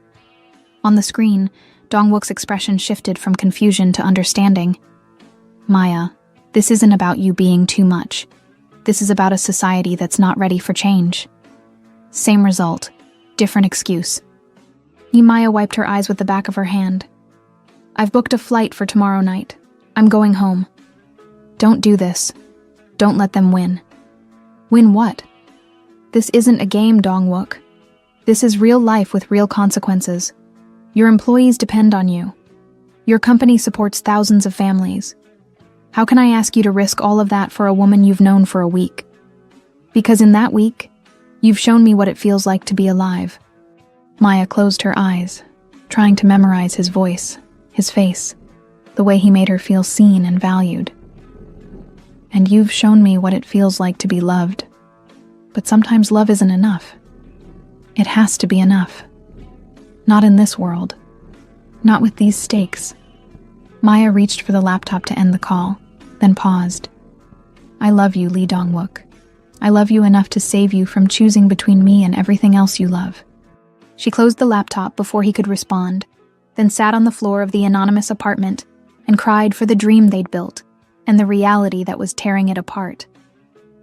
On the screen, Dong-wook's expression shifted from confusion to understanding. "Maya, this isn't about you being too much. This is about a society that's not ready for change." Same result, different excuse. Maya wiped her eyes with the back of her hand. "I've booked a flight for tomorrow night. I'm going home." "Don't do this. Don't let them win." "Win what?" "This isn't a game, Dong-wook. This is real life with real consequences. Your employees depend on you. Your company supports thousands of families. How can I ask you to risk all of that for a woman you've known for a week? Because in that week, you've shown me what it feels like to be alive." Maya closed her eyes, trying to memorize his voice, his face, the way he made her feel seen and valued. "And you've shown me what it feels like to be loved. But sometimes love isn't enough. It has to be enough. Not in this world. Not with these stakes." Maya reached for the laptop to end the call, then paused. "I love you, Lee Dong-wook. I love you enough to save you from choosing between me and everything else you love." She closed the laptop before he could respond, then sat on the floor of the anonymous apartment and cried for the dream they'd built and the reality that was tearing it apart.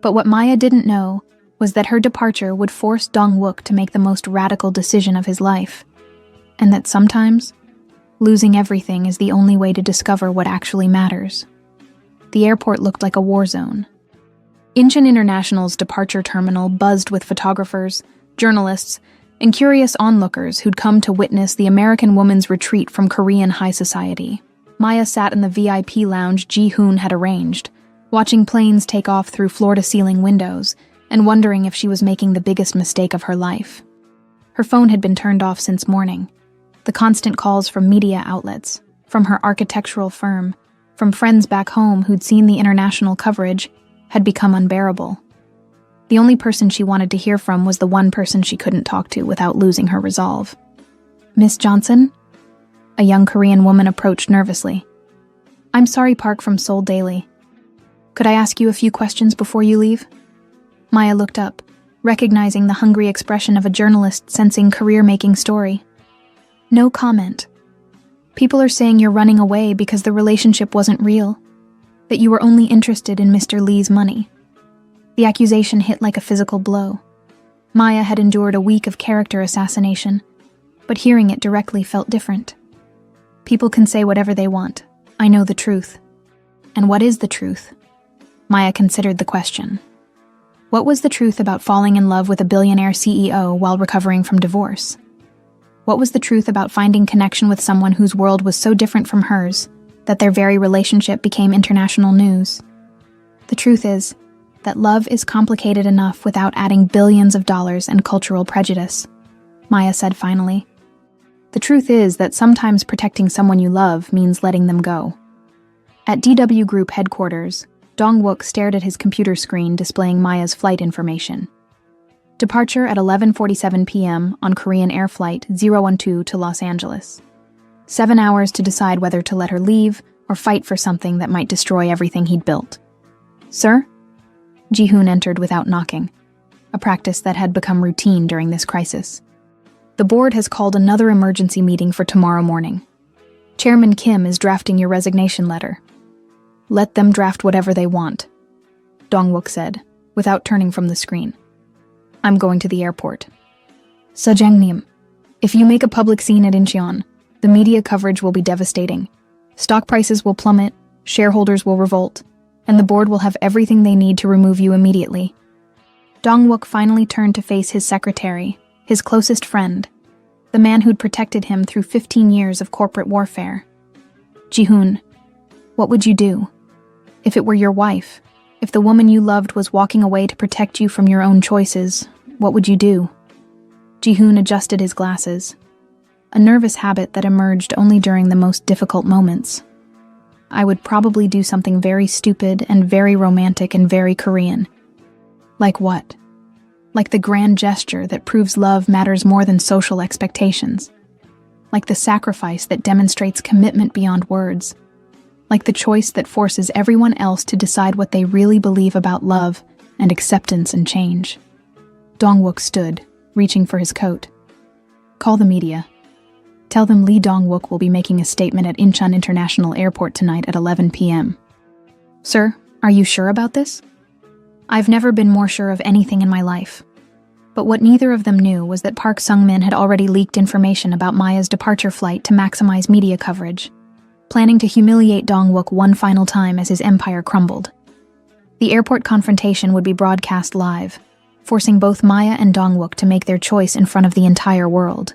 But what Maya didn't know was that her departure would force Dong-wook to make the most radical decision of his life, and that sometimes losing everything is the only way to discover what actually matters. The airport looked like a war zone. Incheon International's departure terminal buzzed with photographers, journalists, and curious onlookers who'd come to witness the American woman's retreat from Korean high society. Maya sat in the VIP lounge Ji-hoon had arranged, watching planes take off through floor-to-ceiling windows and wondering if she was making the biggest mistake of her life. Her phone had been turned off since morning. The constant calls from media outlets, from her architectural firm, from friends back home who'd seen the international coverage, had become unbearable. The only person she wanted to hear from was the one person she couldn't talk to without losing her resolve. "Miss Johnson?" A young Korean woman approached nervously. "I'm sorry, Park from Seoul Daily. Could I ask you a few questions before you leave?" Maya looked up, recognizing the hungry expression of a journalist sensing career-making story. "No comment. People are saying you're running away because the relationship wasn't real, that you were only interested in Mr. Lee's money." The accusation hit like a physical blow. Maya had endured a week of character assassination, but hearing it directly felt different. "People can say whatever they want. I know the truth." "And what is the truth?" Maya considered the question. What was the truth about falling in love with a billionaire CEO while recovering from divorce? What was the truth about finding connection with someone whose world was so different from hers that their very relationship became international news? The truth is that love is complicated enough without adding billions of dollars and cultural prejudice, Maya said finally. The truth is that sometimes protecting someone you love means letting them go. At DW Group headquarters, Dong-wook stared at his computer screen displaying Maya's flight information. Departure at 11:47 p.m. on Korean Air Flight 012 to Los Angeles. 7 hours to decide whether to let her leave or fight for something that might destroy everything he'd built. Sir? Ji-hoon entered without knocking, a practice that had become routine during this crisis. The board has called another emergency meeting for tomorrow morning. Chairman Kim is drafting your resignation letter. Let them draft whatever they want, Dong-wook said, without turning from the screen. I'm going to the airport. Sejangnim, if you make a public scene at Incheon, the media coverage will be devastating. Stock prices will plummet, shareholders will revolt, and the board will have everything they need to remove you immediately. Dong-wook finally turned to face his secretary, his closest friend, the man who'd protected him through 15 years of corporate warfare. Ji-hoon, what would you do? If it were your wife, if the woman you loved was walking away to protect you from your own choices, what would you do? Ji-hoon adjusted his glasses, a nervous habit that emerged only during the most difficult moments. I would probably do something very stupid and very romantic and very Korean. Like what? Like the grand gesture that proves love matters more than social expectations. Like the sacrifice that demonstrates commitment beyond words. Like the choice that forces everyone else to decide what they really believe about love and acceptance and change. Dong-wook stood, reaching for his coat. Call the media. Tell them Lee Dong-wook will be making a statement at Incheon International Airport tonight at 11 p.m. Sir, are you sure about this? I've never been more sure of anything in my life. But what neither of them knew was that Park Sung-min had already leaked information about Maya's departure flight to maximize media coverage, planning to humiliate Dong-wook one final time as his empire crumbled. The airport confrontation would be broadcast live, forcing both Maya and Dong-wook to make their choice in front of the entire world.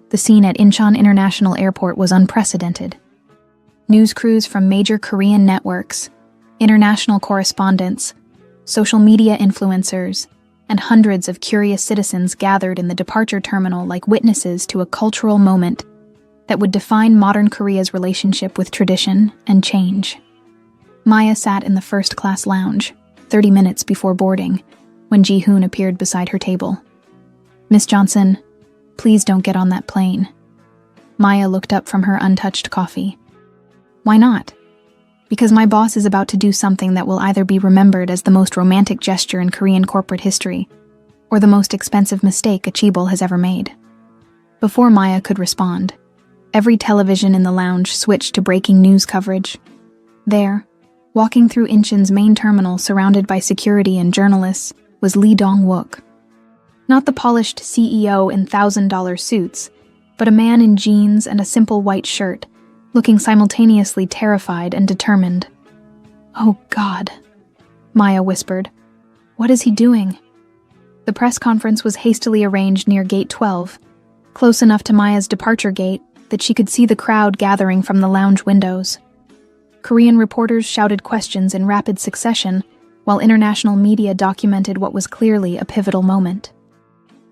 The scene at Incheon International Airport was unprecedented. News crews from major Korean networks, international correspondents, social media influencers, and hundreds of curious citizens gathered in the departure terminal like witnesses to a cultural moment that would define modern Korea's relationship with tradition and change. Maya sat in the first-class lounge, 30 minutes before boarding, when Ji-hoon appeared beside her table. Miss Johnson, please don't get on that plane. Maya looked up from her untouched coffee. Why not? Because my boss is about to do something that will either be remembered as the most romantic gesture in Korean corporate history, or the most expensive mistake a chaebol has ever made. Before Maya could respond, every television in the lounge switched to breaking news coverage. There, walking through Incheon's main terminal surrounded by security and journalists, was Lee Dong-wook. Not the polished CEO in $1,000 suits, but a man in jeans and a simple white shirt, looking simultaneously terrified and determined. Oh God, Maya whispered. What is he doing? The press conference was hastily arranged near Gate 12, close enough to Maya's departure gate that she could see the crowd gathering from the lounge windows. Korean reporters shouted questions in rapid succession, while international media documented what was clearly a pivotal moment.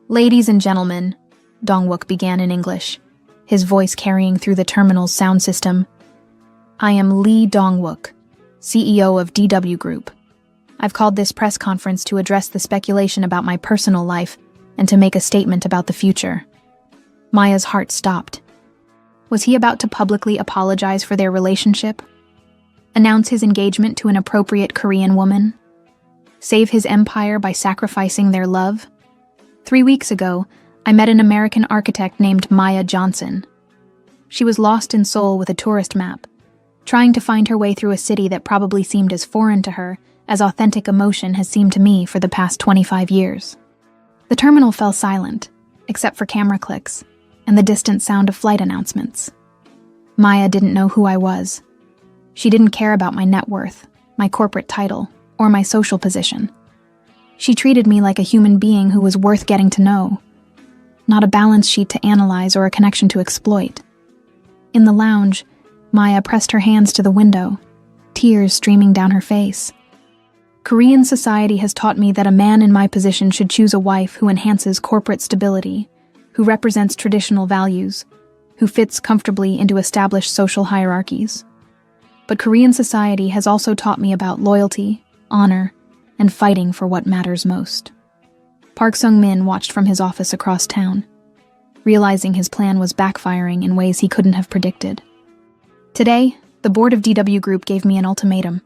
Ladies and gentlemen, Dong-wook began in English, his voice carrying through the terminal's sound system. I am Lee Dong-wook, CEO of DW Group. I've called this press conference to address the speculation about my personal life and to make a statement about the future. Maya's heart stopped. Was he about to publicly apologize for their relationship? Announce his engagement to an appropriate Korean woman? Save his empire by sacrificing their love? 3 weeks ago, I met an American architect named Maya Johnson. She was lost in Seoul with a tourist map, trying to find her way through a city that probably seemed as foreign to her as authentic emotion has seemed to me for the past 25 years. The terminal fell silent, except for camera clicks and the distant sound of flight announcements. Maya didn't know who I was. She didn't care about my net worth, my corporate title, or my social position. She treated me like a human being who was worth getting to know, not a balance sheet to analyze or a connection to exploit. In the lounge, Maya pressed her hands to the window, tears streaming down her face. Korean society has taught me that a man in my position should choose a wife who enhances corporate stability, who represents traditional values, who fits comfortably into established social hierarchies. But Korean society has also taught me about loyalty, honor, and fighting for what matters most. Park Sung-min watched from his office across town, realizing his plan was backfiring in ways he couldn't have predicted. Today, the board of DW Group gave me an ultimatum.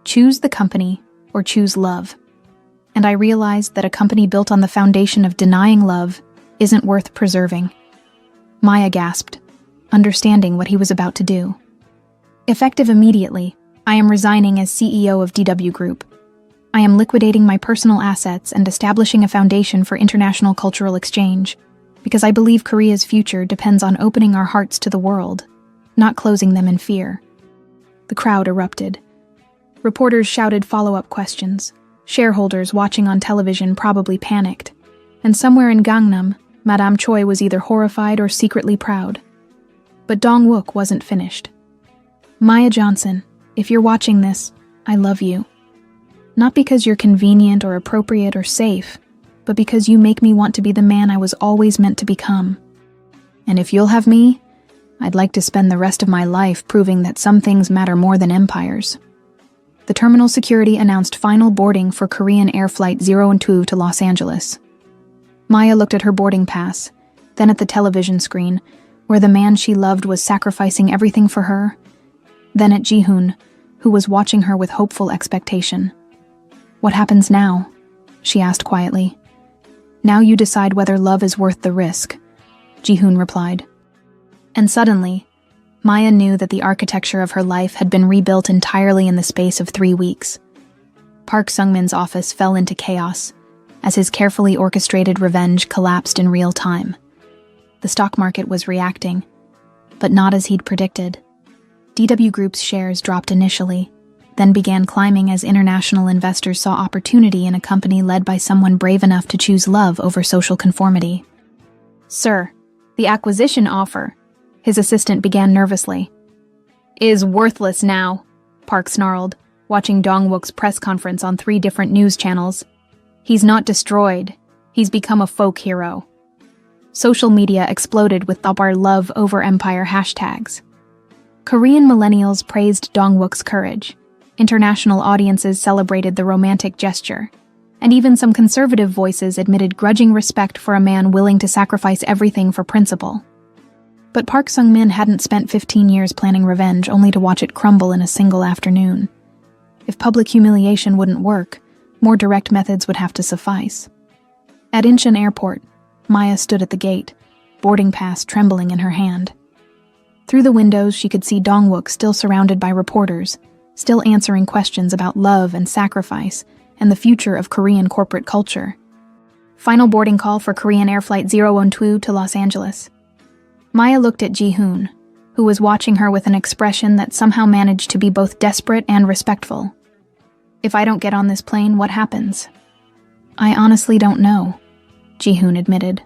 Choose the company or choose love. And I realized that a company built on the foundation of denying love isn't worth preserving. Maya gasped, understanding what he was about to do. Effective immediately, I am resigning as CEO of DW Group. I am liquidating my personal assets and establishing a foundation for international cultural exchange, because I believe Korea's future depends on opening our hearts to the world, not closing them in fear. The crowd erupted. Reporters shouted follow-up questions. Shareholders watching on television probably panicked. And somewhere in Gangnam, Madame Choi was either horrified or secretly proud. But Dong-wook wasn't finished. Maya Johnson, if you're watching this, I love you. Not because you're convenient or appropriate or safe, but because you make me want to be the man I was always meant to become. And if you'll have me, I'd like to spend the rest of my life proving that some things matter more than empires. The terminal security announced final boarding for Korean Air Flight 02 to Los Angeles. Maya looked at her boarding pass, then at the television screen, where the man she loved was sacrificing everything for her, then at Ji-hoon, who was watching her with hopeful expectation. What happens now? She asked quietly. Now you decide whether love is worth the risk, Ji-hoon replied. And suddenly, Maya knew that the architecture of her life had been rebuilt entirely in the space of 3 weeks. Park Sung-min's office fell into chaos as his carefully orchestrated revenge collapsed in real time. The stock market was reacting, but not as he'd predicted. DW Group's shares dropped initially, then began climbing as international investors saw opportunity in a company led by someone brave enough to choose love over social conformity. Sir, the acquisition offer, his assistant began nervously. Is worthless now, Park snarled, watching Dong-wook's press conference on 3 different news channels. He's not destroyed. He's become a folk hero. Social media exploded with our love over empire hashtags. Korean millennials praised Dong-wook's courage. International audiences celebrated the romantic gesture, and even some conservative voices admitted grudging respect for a man willing to sacrifice everything for principle. But Park Sung-min hadn't spent 15 years planning revenge only to watch it crumble in a single afternoon. If public humiliation wouldn't work, more direct methods would have to suffice. At Incheon Airport, Maya stood at the gate, boarding pass trembling in her hand. Through the windows, she could see Dong-wook still surrounded by reporters, still answering questions about love and sacrifice and the future of Korean corporate culture. Final boarding call for Korean Air Flight 012 to Los Angeles. Maya looked at Ji-hoon, who was watching her with an expression that somehow managed to be both desperate and respectful. If I don't get on this plane, what happens? I honestly don't know, Ji-hoon admitted.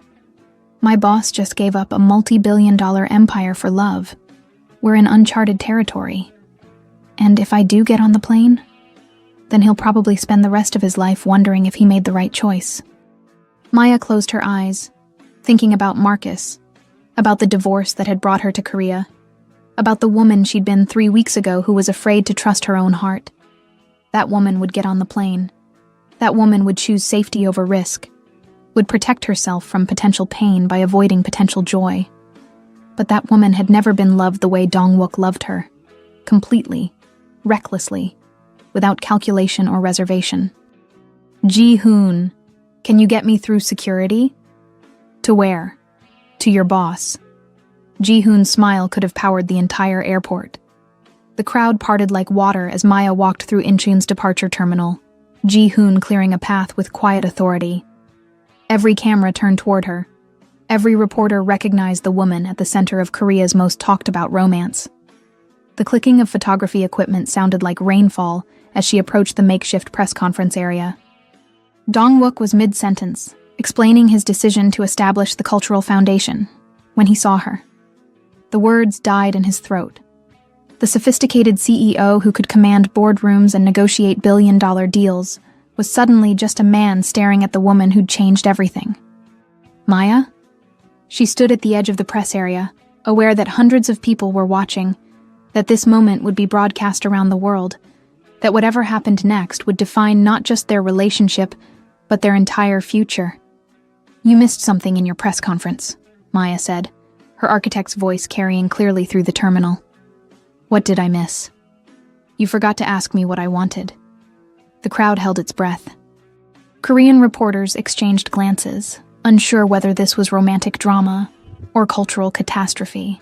My boss just gave up a multi-billion-dollar empire for love. We're in uncharted territory. And if I do get on the plane, then he'll probably spend the rest of his life wondering if he made the right choice. Maya closed her eyes, thinking about Marcus, about the divorce that had brought her to Korea, about the woman she'd been 3 weeks ago who was afraid to trust her own heart. That woman would get on the plane. That woman would choose safety over risk, would protect herself from potential pain by avoiding potential joy. But that woman had never been loved the way Dong-wook loved her, completely, recklessly, without calculation or reservation. Ji-hoon, can you get me through security? To where? To your boss. Ji-hoon's smile could have powered the entire airport. The crowd parted like water as Maya walked through Incheon's departure terminal, Ji-hoon clearing a path with quiet authority. Every camera turned toward her. Every reporter recognized the woman at the center of Korea's most talked-about romance. The clicking of photography equipment sounded like rainfall as she approached the makeshift press conference area. Dong-wook was mid-sentence, explaining his decision to establish the Cultural Foundation, when he saw her. The words died in his throat. The sophisticated CEO who could command boardrooms and negotiate billion-dollar deals was suddenly just a man staring at the woman who'd changed everything. Maya? She stood at the edge of the press area, aware that hundreds of people were watching, that this moment would be broadcast around the world, that whatever happened next would define not just their relationship, but their entire future. "You missed something in your press conference," Maya said, her architect's voice carrying clearly through the terminal. "What did I miss?" "You forgot to ask me what I wanted." The crowd held its breath. Korean reporters exchanged glances, unsure whether this was romantic drama or cultural catastrophe.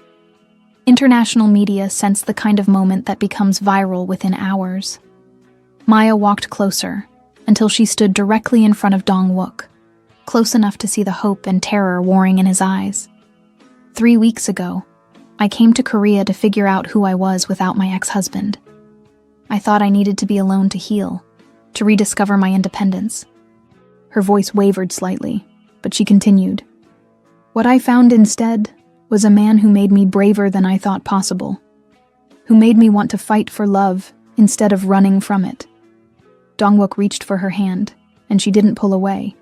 International media sensed the kind of moment that becomes viral within hours. Maya walked closer until she stood directly in front of Dong-wook, close enough to see the hope and terror warring in his eyes. 3 weeks ago, I came to Korea to figure out who I was without my ex-husband. I thought I needed to be alone to heal, to rediscover my independence. Her voice wavered slightly, but she continued. What I found instead was a man who made me braver than I thought possible, who made me want to fight for love instead of running from it. Dong-wook reached for her hand, and she didn't pull away.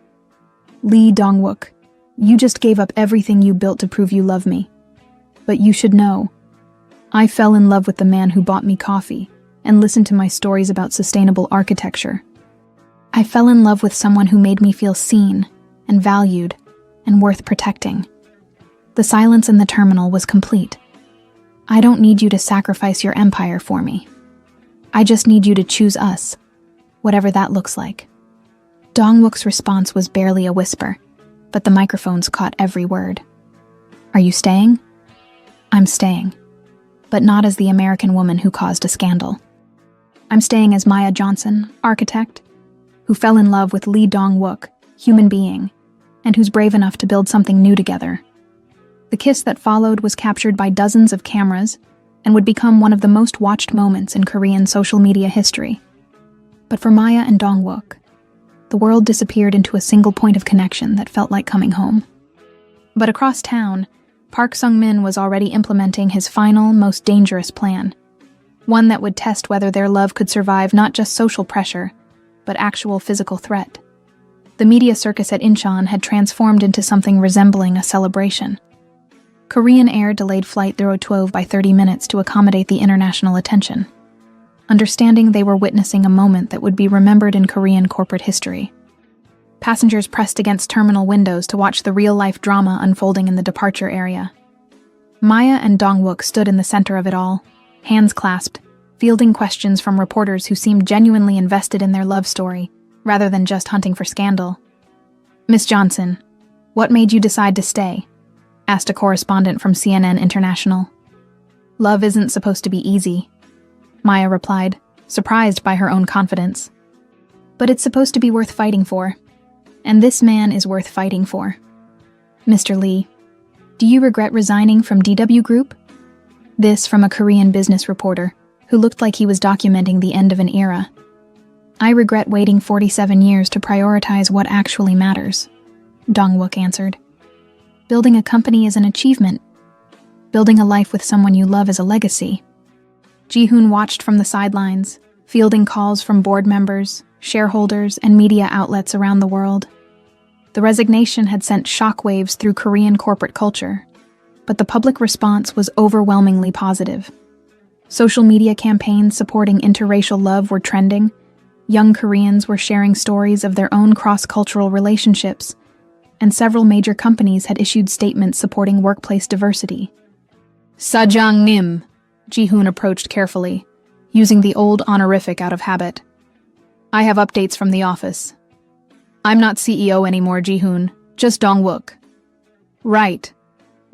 Lee Dong-wook, you just gave up everything you built to prove you love me. But you should know, I fell in love with the man who bought me coffee and listened to my stories about sustainable architecture. I fell in love with someone who made me feel seen and valued and worth protecting. The silence in the terminal was complete. I don't need you to sacrifice your empire for me. I just need you to choose us, whatever that looks like. Dong-wook's response was barely a whisper, but the microphones caught every word. Are you staying? I'm staying, but not as the American woman who caused a scandal. I'm staying as Maya Johnson, architect, who fell in love with Lee Dong-wook, human being, and who's brave enough to build something new together. The kiss that followed was captured by dozens of cameras and would become one of the most watched moments in Korean social media history. But for Maya and Dong-wook, the world disappeared into a single point of connection that felt like coming home. But across town, Park Sung-min was already implementing his final, most dangerous plan, one that would test whether their love could survive not just social pressure, but actual physical threat. The media circus at Incheon had transformed into something resembling a celebration. Korean Air delayed Flight 012 by 30 minutes to accommodate the international attention, understanding they were witnessing a moment that would be remembered in Korean corporate history. Passengers pressed against terminal windows to watch the real-life drama unfolding in the departure area. Maya and Dong-wook stood in the center of it all, hands clasped, fielding questions from reporters who seemed genuinely invested in their love story, rather than just hunting for scandal. "Miss Johnson, what made you decide to stay?" asked a correspondent from CNN International. "Love isn't supposed to be easy," Maya replied, surprised by her own confidence. "But it's supposed to be worth fighting for. And this man is worth fighting for. Mr. Lee, do you regret resigning from DW Group?" This from a Korean business reporter who looked like he was documenting the end of an era. "I regret waiting 47 years to prioritize what actually matters," Dong-wook answered. "Building a company is an achievement. Building a life with someone you love is a legacy." Ji-hoon watched from the sidelines, fielding calls from board members, shareholders, and media outlets around the world. The resignation had sent shockwaves through Korean corporate culture, but the public response was overwhelmingly positive. Social media campaigns supporting interracial love were trending. Young Koreans were sharing stories of their own cross-cultural relationships, and several major companies had issued statements supporting workplace diversity. "Sajang-nim," Ji-hoon approached carefully, using the old honorific out of habit. "I have updates from the office. I'm not CEO anymore, Ji-hoon, just Dong-wook." "Right.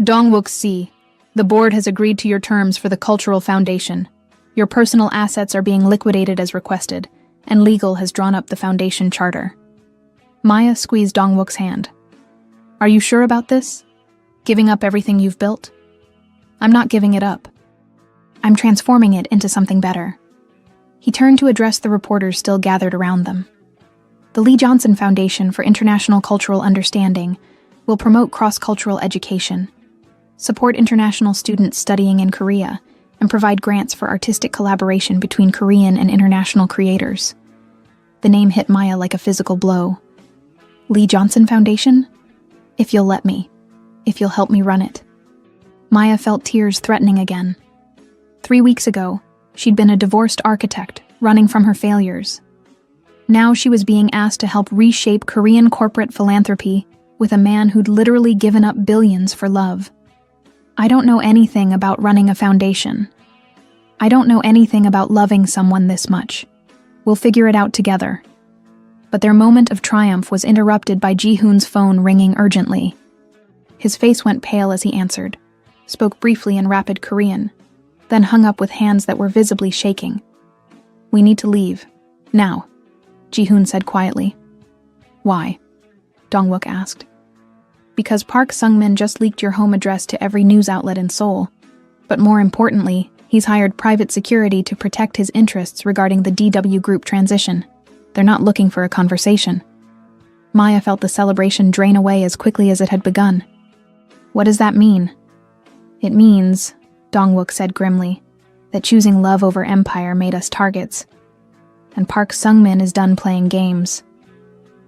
Dong-wook C. The board has agreed to your terms for the Cultural Foundation. Your personal assets are being liquidated as requested, and legal has drawn up the foundation charter." Maya squeezed Dong-wook's hand. "Are you sure about this? Giving up everything you've built?" "I'm not giving it up. I'm transforming it into something better." He turned to address the reporters still gathered around them. The Lee Johnson Foundation for International Cultural Understanding will promote cross-cultural education, support international students studying in Korea, and provide grants for artistic collaboration between Korean and international creators. The name hit Maya like a physical blow. Lee Johnson Foundation? If you'll let me. If you'll help me run it. Maya felt tears threatening again. 3 weeks ago, she'd been a divorced architect, running from her failures. Now she was being asked to help reshape Korean corporate philanthropy with a man who'd literally given up billions for love. I don't know anything about running a foundation. I don't know anything about loving someone this much. We'll figure it out together. But their moment of triumph was interrupted by Ji-hoon's phone ringing urgently. His face went pale as he answered, spoke briefly in rapid Korean, then hung up with hands that were visibly shaking. "We need to leave. Now," Ji-hoon said quietly. "Why?" Dong-wook asked. "Because Park Sung-min just leaked your home address to every news outlet in Seoul. But more importantly, he's hired private security to protect his interests regarding the DW Group transition. They're not looking for a conversation." Maya felt the celebration drain away as quickly as it had begun. "What does that mean?" "It means," Dong-wook said grimly, "that choosing love over empire made us targets. And Park Sung-min is done playing games."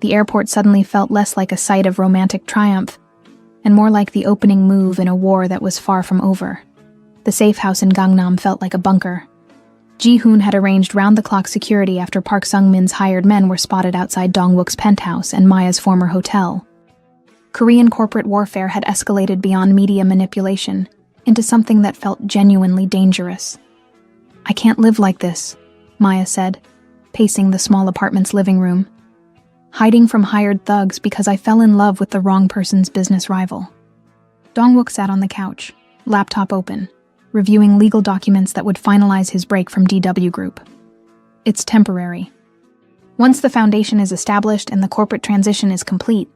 The airport suddenly felt less like a sight of romantic triumph, and more like the opening move in a war that was far from over. The safe house in Gangnam felt like a bunker. Ji-hoon had arranged round-the-clock security after Park Sung-min's hired men were spotted outside Dong-wook's penthouse and Maya's former hotel. Korean corporate warfare had escalated beyond media manipulation into something that felt genuinely dangerous. "I can't live like this," Maya said, pacing the small apartment's living room. "Hiding from hired thugs because I fell in love with the wrong person's business rival." Dong-wook sat on the couch, laptop open, reviewing legal documents that would finalize his break from DW Group. "It's temporary. Once the foundation is established and the corporate transition is complete,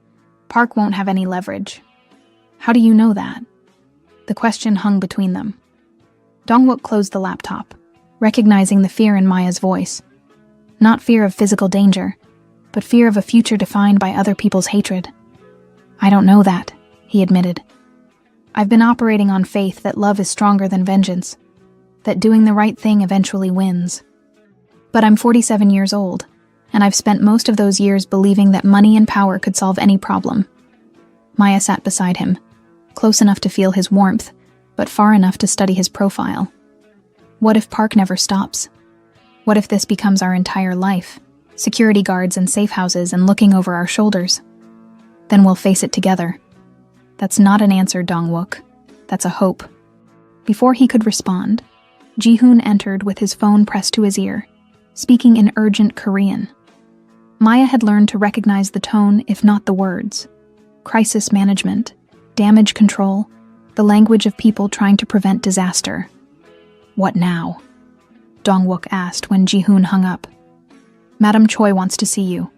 Park won't have any leverage." "How do you know that?" The question hung between them. Dong-wook closed the laptop, recognizing the fear in Maya's voice. Not fear of physical danger, but fear of a future defined by other people's hatred. "I don't know that," he admitted. "I've been operating on faith that love is stronger than vengeance, that doing the right thing eventually wins. But I'm 47 years old, and I've spent most of those years believing that money and power could solve any problem." Maya sat beside him, close enough to feel his warmth, but far enough to study his profile. What if Park never stops? What if this becomes our entire life? Security guards and safe houses and looking over our shoulders? Then we'll face it together. "That's not an answer, Dong-wook. That's a hope." Before he could respond, Ji-hoon entered with his phone pressed to his ear, speaking in urgent Korean. Maya had learned to recognize the tone, if not the words. Crisis management, damage control, the language of people trying to prevent disaster. "What now?" Dong-wook asked when Ji-hoon hung up. "Madam Choi wants to see you.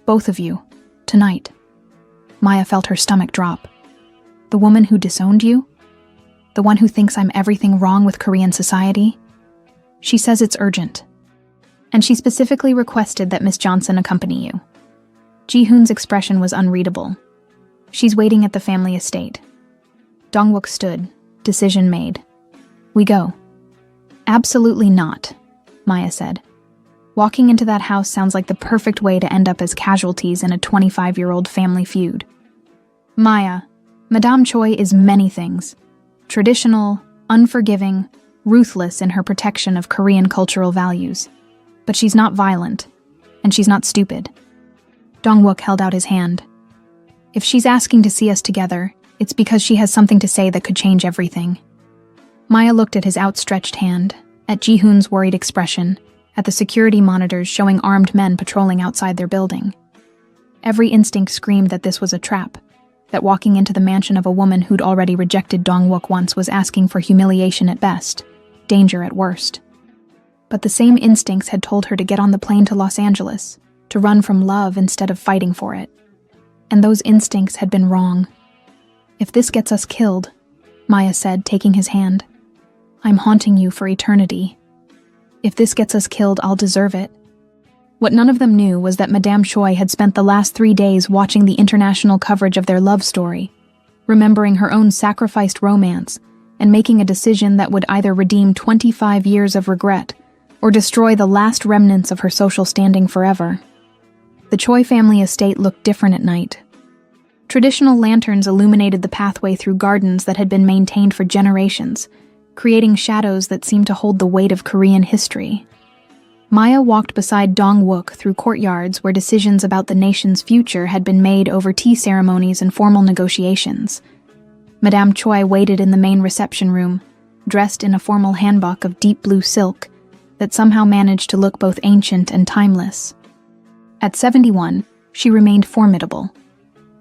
Both of you. Tonight." Maya felt her stomach drop. "The woman who disowned you? The one who thinks I'm everything wrong with Korean society? She says it's urgent. And she specifically requested that Miss Johnson accompany you." Ji-hoon's expression was unreadable. "She's waiting at the family estate." Dong-wook stood, decision made. "We go." "Absolutely not," Maya said. "Walking into that house sounds like the perfect way to end up as casualties in a 25-year-old family feud." "Maya, Madame Choi is many things. Traditional, unforgiving, ruthless in her protection of Korean cultural values. But she's not violent, and she's not stupid." Dong-wook held out his hand. "If she's asking to see us together, it's because she has something to say that could change everything." Maya looked at his outstretched hand, at Ji-hoon's worried expression, at the security monitors showing armed men patrolling outside their building. Every instinct screamed that this was a trap, that walking into the mansion of a woman who'd already rejected Dong-wook once was asking for humiliation at best, danger at worst. But the same instincts had told her to get on the plane to Los Angeles, to run from love instead of fighting for it. And those instincts had been wrong. "If this gets us killed," Maya said, taking his hand, "I'm haunting you for eternity. If this gets us killed, I'll deserve it." What none of them knew was that Madame Choi had spent the last 3 days watching the international coverage of their love story, remembering her own sacrificed romance, and making a decision that would either redeem 25 years of regret or destroy the last remnants of her social standing forever. The Choi family estate looked different at night. Traditional lanterns illuminated the pathway through gardens that had been maintained for generations, creating shadows that seemed to hold the weight of Korean history. Maya walked beside Dong-wook through courtyards where decisions about the nation's future had been made over tea ceremonies and formal negotiations. Madame Choi waited in the main reception room, dressed in a formal hanbok of deep blue silk that somehow managed to look both ancient and timeless. At 71, she remained formidable.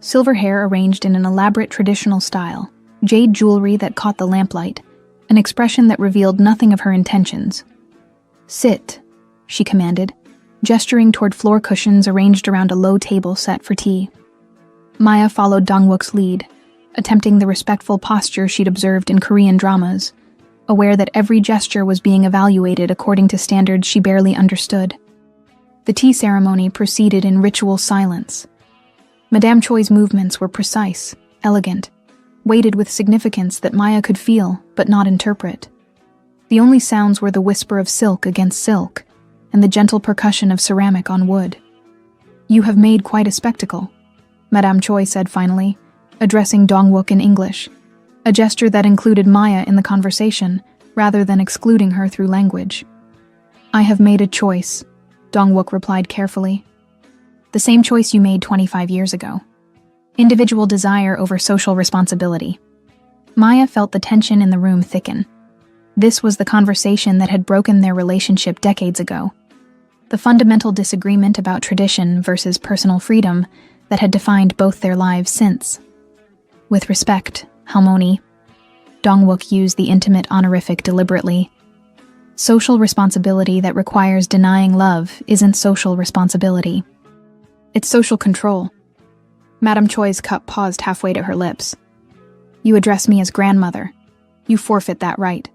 Silver hair arranged in an elaborate traditional style, jade jewelry that caught the lamplight, an expression that revealed nothing of her intentions. "Sit," she commanded, gesturing toward floor cushions arranged around a low table set for tea. Maya followed Dong-wook's lead, attempting the respectful posture she'd observed in Korean dramas, aware that every gesture was being evaluated according to standards she barely understood. The tea ceremony proceeded in ritual silence. Madame Choi's movements were precise, elegant, weighted with significance that Maya could feel but not interpret. The only sounds were the whisper of silk against silk and the gentle percussion of ceramic on wood. "You have made quite a spectacle," Madame Choi said finally, addressing Dong-wook in English, a gesture that included Maya in the conversation rather than excluding her through language. "I have made a choice," Dong-wook replied carefully. "The same choice you made 25 years ago. Individual desire over social responsibility." Maya felt the tension in the room thicken. This was the conversation that had broken their relationship decades ago. The fundamental disagreement about tradition versus personal freedom that had defined both their lives since. With respect, Halmoni, Dong-wook used the intimate honorific deliberately. Social responsibility that requires denying love isn't social responsibility. It's social control. Madame Choi's cup paused halfway to her lips. "You address me as grandmother. You forfeit that right.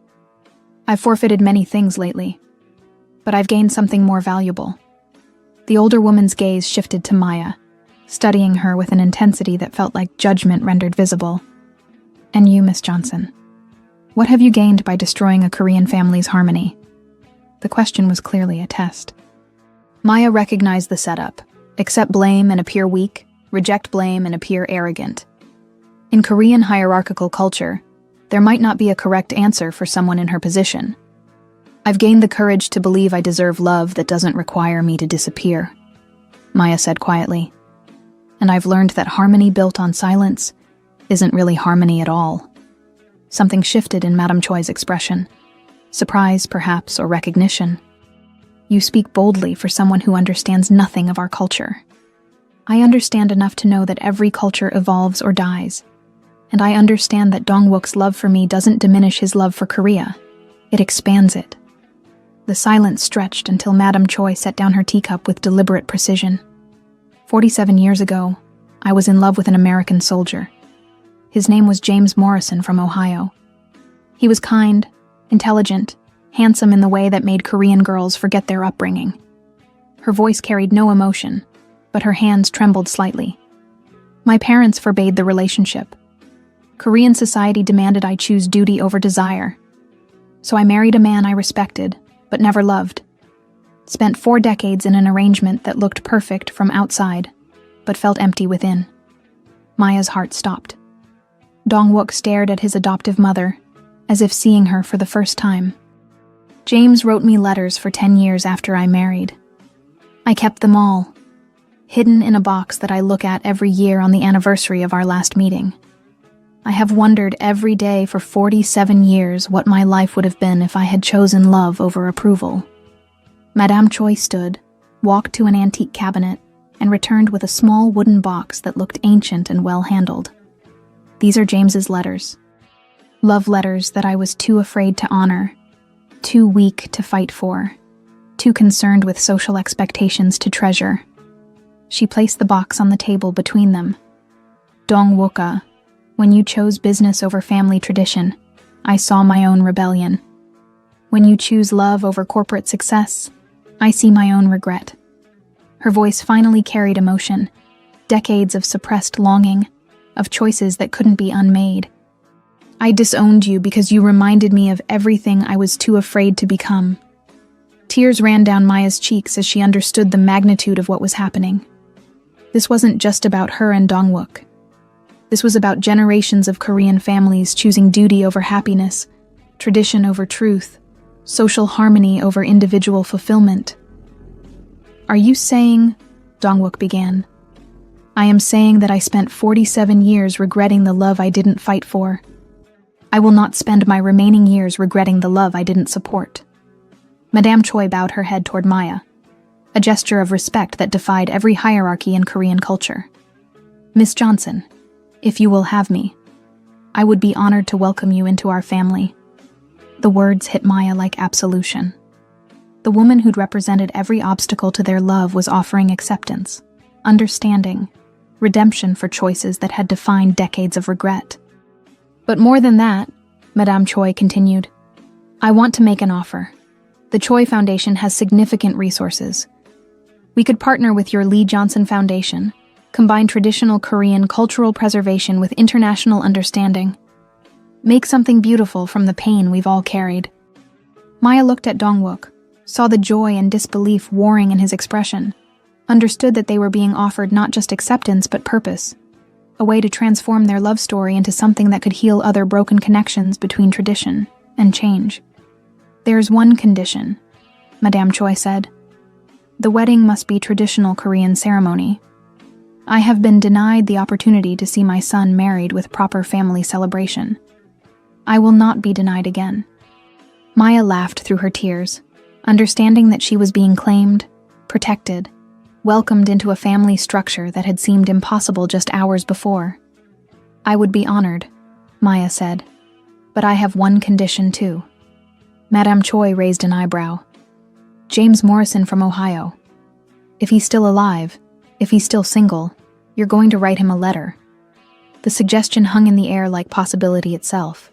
I've forfeited many things lately, but I've gained something more valuable." The older woman's gaze shifted to Maya, studying her with an intensity that felt like judgment rendered visible. "And you, Miss Johnson, what have you gained by destroying a Korean family's harmony?" The question was clearly a test. Maya recognized the setup. Accept blame and appear weak, reject blame and appear arrogant. In Korean hierarchical culture, there might not be a correct answer for someone in her position. "I've gained the courage to believe I deserve love that doesn't require me to disappear," Maya said quietly. "And I've learned that harmony built on silence isn't really harmony at all." Something shifted in Madame Choi's expression. Surprise, perhaps, or recognition. "You speak boldly for someone who understands nothing of our culture." "I understand enough to know that every culture evolves or dies. And I understand that Dong-wook's love for me doesn't diminish his love for Korea. It expands it." The silence stretched until Madame Choi set down her teacup with deliberate precision. 47 years ago, I was in love with an American soldier. His name was James Morrison from Ohio. He was kind, intelligent, handsome in the way that made Korean girls forget their upbringing. Her voice carried no emotion, but her hands trembled slightly. My parents forbade the relationship. Korean society demanded I choose duty over desire. So I married a man I respected, but never loved. Spent 4 decades in an arrangement that looked perfect from outside, but felt empty within. Maya's heart stopped. Dong-wook stared at his adoptive mother, as if seeing her for the first time. "James wrote me letters for 10 years after I married. I kept them all, hidden in a box that I look at every year on the anniversary of our last meeting. I have wondered every day for 47 years what my life would have been if I had chosen love over approval." Madame Choi stood, walked to an antique cabinet, and returned with a small wooden box that looked ancient and well-handled. "These are James's letters. Love letters that I was too afraid to honor, too weak to fight for, too concerned with social expectations to treasure." She placed the box on the table between them. "Dong-wook, when you chose business over family tradition, I saw my own rebellion. When you choose love over corporate success, I see my own regret. Her voice finally carried emotion, decades of suppressed longing, of choices that couldn't be unmade. I disowned you because you reminded me of everything I was too afraid to become. Tears ran down Maya's cheeks as she understood the magnitude of what was happening. This wasn't just about her and Dongwook. This was about generations of Korean families choosing duty over happiness, tradition over truth, social harmony over individual fulfillment. Are you saying, Dongwook began, I am saying that I spent 47 years regretting the love I didn't fight for. I will not spend my remaining years regretting the love I didn't support. Madame Choi bowed her head toward Maya, a gesture of respect that defied every hierarchy in Korean culture. Miss Johnson, if you will have me, I would be honored to welcome you into our family. The words hit Maya like absolution. The woman who'd represented every obstacle to their love was offering acceptance, understanding, redemption for choices that had defined decades of regret. But more than that, Madame Choi continued, I want to make an offer. The Choi Foundation has significant resources. We could partner with your Lee Johnson Foundation, combine traditional Korean cultural preservation with international understanding. Make something beautiful from the pain we've all carried. Maya looked at Dongwook, saw the joy and disbelief warring in his expression, understood that they were being offered not just acceptance but purpose, a way to transform their love story into something that could heal other broken connections between tradition and change. There's one condition, Madame Choi said. The wedding must be traditional Korean ceremony. I have been denied the opportunity to see my son married with proper family celebration. I will not be denied again. Maya laughed through her tears, understanding that she was being claimed, protected, welcomed into a family structure that had seemed impossible just hours before. I would be honored, Maya said, but I have one condition too. Madame Choi raised an eyebrow. James Morrison from Ohio. If he's still alive, if he's still single, you're going to write him a letter. The suggestion hung in the air like possibility itself.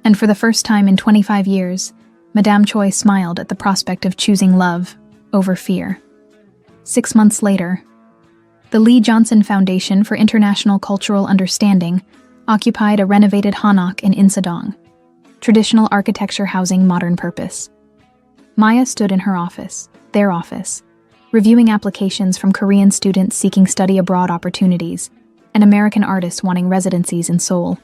And for the first time in 25 years, Madame Choi smiled at the prospect of choosing love over fear. 6 months later, the Lee Johnson Foundation for International Cultural Understanding occupied a renovated hanok in Insadong, traditional architecture housing modern purpose. Maya stood in her office, their office, reviewing applications from Korean students seeking study abroad opportunities and American artists wanting residencies in Seoul.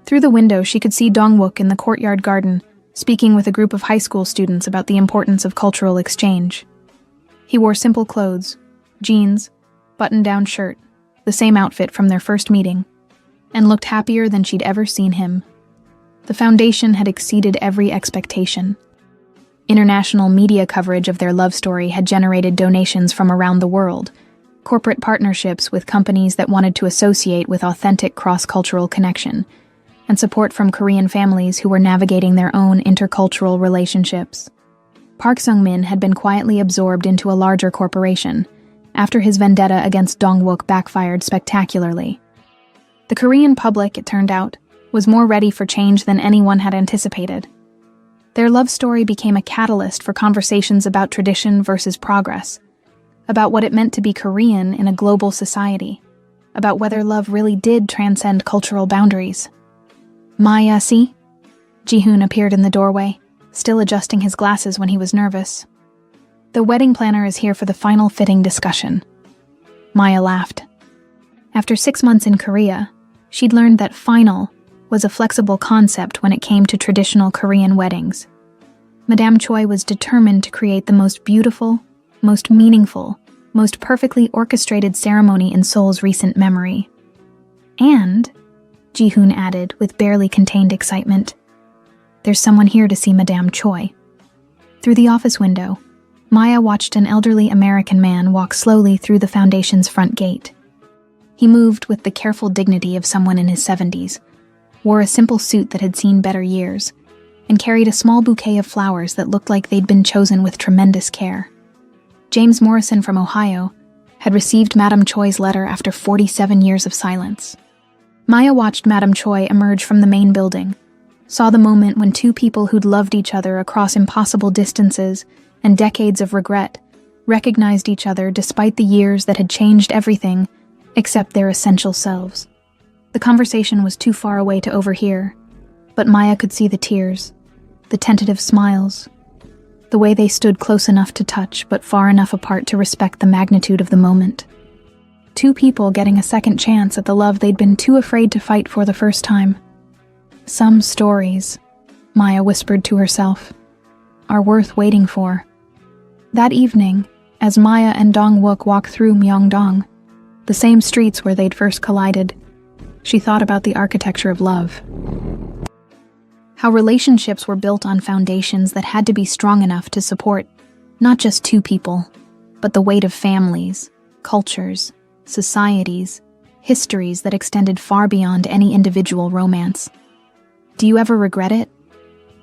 Through the window, she could see Dongwook in the courtyard garden, speaking with a group of high school students about the importance of cultural exchange. He wore simple clothes, jeans, button-down shirt, the same outfit from their first meeting, and looked happier than she'd ever seen him. The foundation had exceeded every expectation. International media coverage of their love story had generated donations from around the world, corporate partnerships with companies that wanted to associate with authentic cross-cultural connection, and support from Korean families who were navigating their own intercultural relationships. Park Sung-min had been quietly absorbed into a larger corporation after his vendetta against Dongwook backfired spectacularly. The Korean public, it turned out, was more ready for change than anyone had anticipated. Their love story became a catalyst for conversations about tradition versus progress, about what it meant to be Korean in a global society, about whether love really did transcend cultural boundaries. Maya, see? Ji-hoon appeared in the doorway, still adjusting his glasses when he was nervous. The wedding planner is here for the final fitting discussion. Maya laughed. After 6 months in Korea, she'd learned that final was a flexible concept when it came to traditional Korean weddings. Madame Choi was determined to create the most beautiful, most meaningful, most perfectly orchestrated ceremony in Seoul's recent memory. And, Ji-hoon added with barely contained excitement, there's someone here to see Madame Choi. Through the office window, Maya watched an elderly American man walk slowly through the foundation's front gate. He moved with the careful dignity of someone in his 70s, wore a simple suit that had seen better years, and carried a small bouquet of flowers that looked like they'd been chosen with tremendous care. James Morrison from Ohio had received Madame Choi's letter after 47 years of silence. Maya watched Madame Choi emerge from the main building, saw the moment when two people who'd loved each other across impossible distances and decades of regret recognized each other despite the years that had changed everything except their essential selves. The conversation was too far away to overhear, but Maya could see the tears, the tentative smiles, the way they stood close enough to touch but far enough apart to respect the magnitude of the moment. Two people getting a second chance at the love they'd been too afraid to fight for the first time. Some stories, Maya whispered to herself, are worth waiting for. That evening, as Maya and Dong-wook walked through Myeongdong, the same streets where they'd first collided, she thought about the architecture of love. How relationships were built on foundations that had to be strong enough to support not just two people, but the weight of families, cultures, societies, histories that extended far beyond any individual romance. "Do you ever regret it?"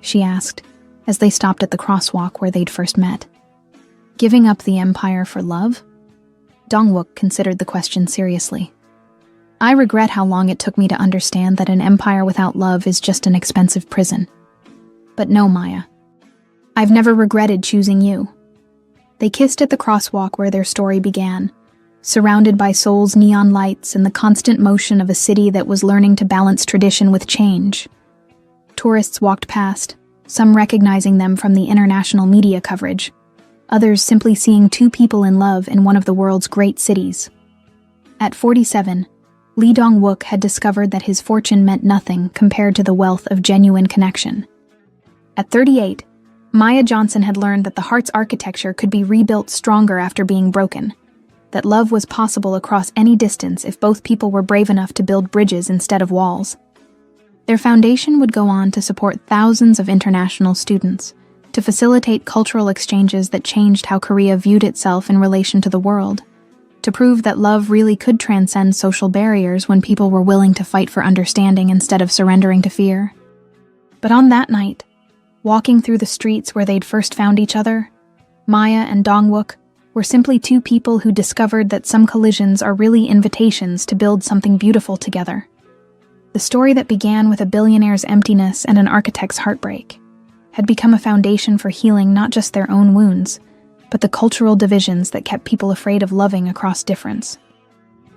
she asked, as they stopped at the crosswalk where they'd first met. Giving up the empire for love? Dong-wook considered the question seriously. "I regret how long it took me to understand that an empire without love is just an expensive prison. But no, Maya. I've never regretted choosing you." They kissed at the crosswalk where their story began, surrounded by Seoul's neon lights and the constant motion of a city that was learning to balance tradition with change. Tourists walked past, some recognizing them from the international media coverage, others simply seeing two people in love in one of the world's great cities. At 47, Lee Dong-wook had discovered that his fortune meant nothing compared to the wealth of genuine connection. At 38, Maya Johnson had learned that the heart's architecture could be rebuilt stronger after being broken, that love was possible across any distance if both people were brave enough to build bridges instead of walls. Their foundation would go on to support thousands of international students, to facilitate cultural exchanges that changed how Korea viewed itself in relation to the world, to prove that love really could transcend social barriers when people were willing to fight for understanding instead of surrendering to fear. But on that night, walking through the streets where they'd first found each other, Maya and Dong-wook were simply two people who discovered that some collisions are really invitations to build something beautiful together. The story that began with a billionaire's emptiness and an architect's heartbreak had become a foundation for healing not just their own wounds, but the cultural divisions that kept people afraid of loving across difference.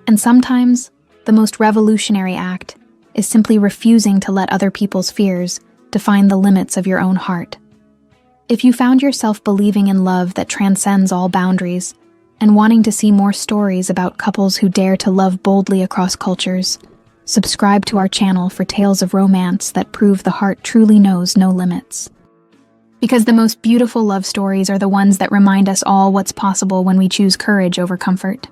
And sometimes, the most revolutionary act is simply refusing to let other people's fears define the limits of your own heart. If you found yourself believing in love that transcends all boundaries and wanting to see more stories about couples who dare to love boldly across cultures, subscribe to our channel for tales of romance that prove the heart truly knows no limits. Because the most beautiful love stories are the ones that remind us all what's possible when we choose courage over comfort.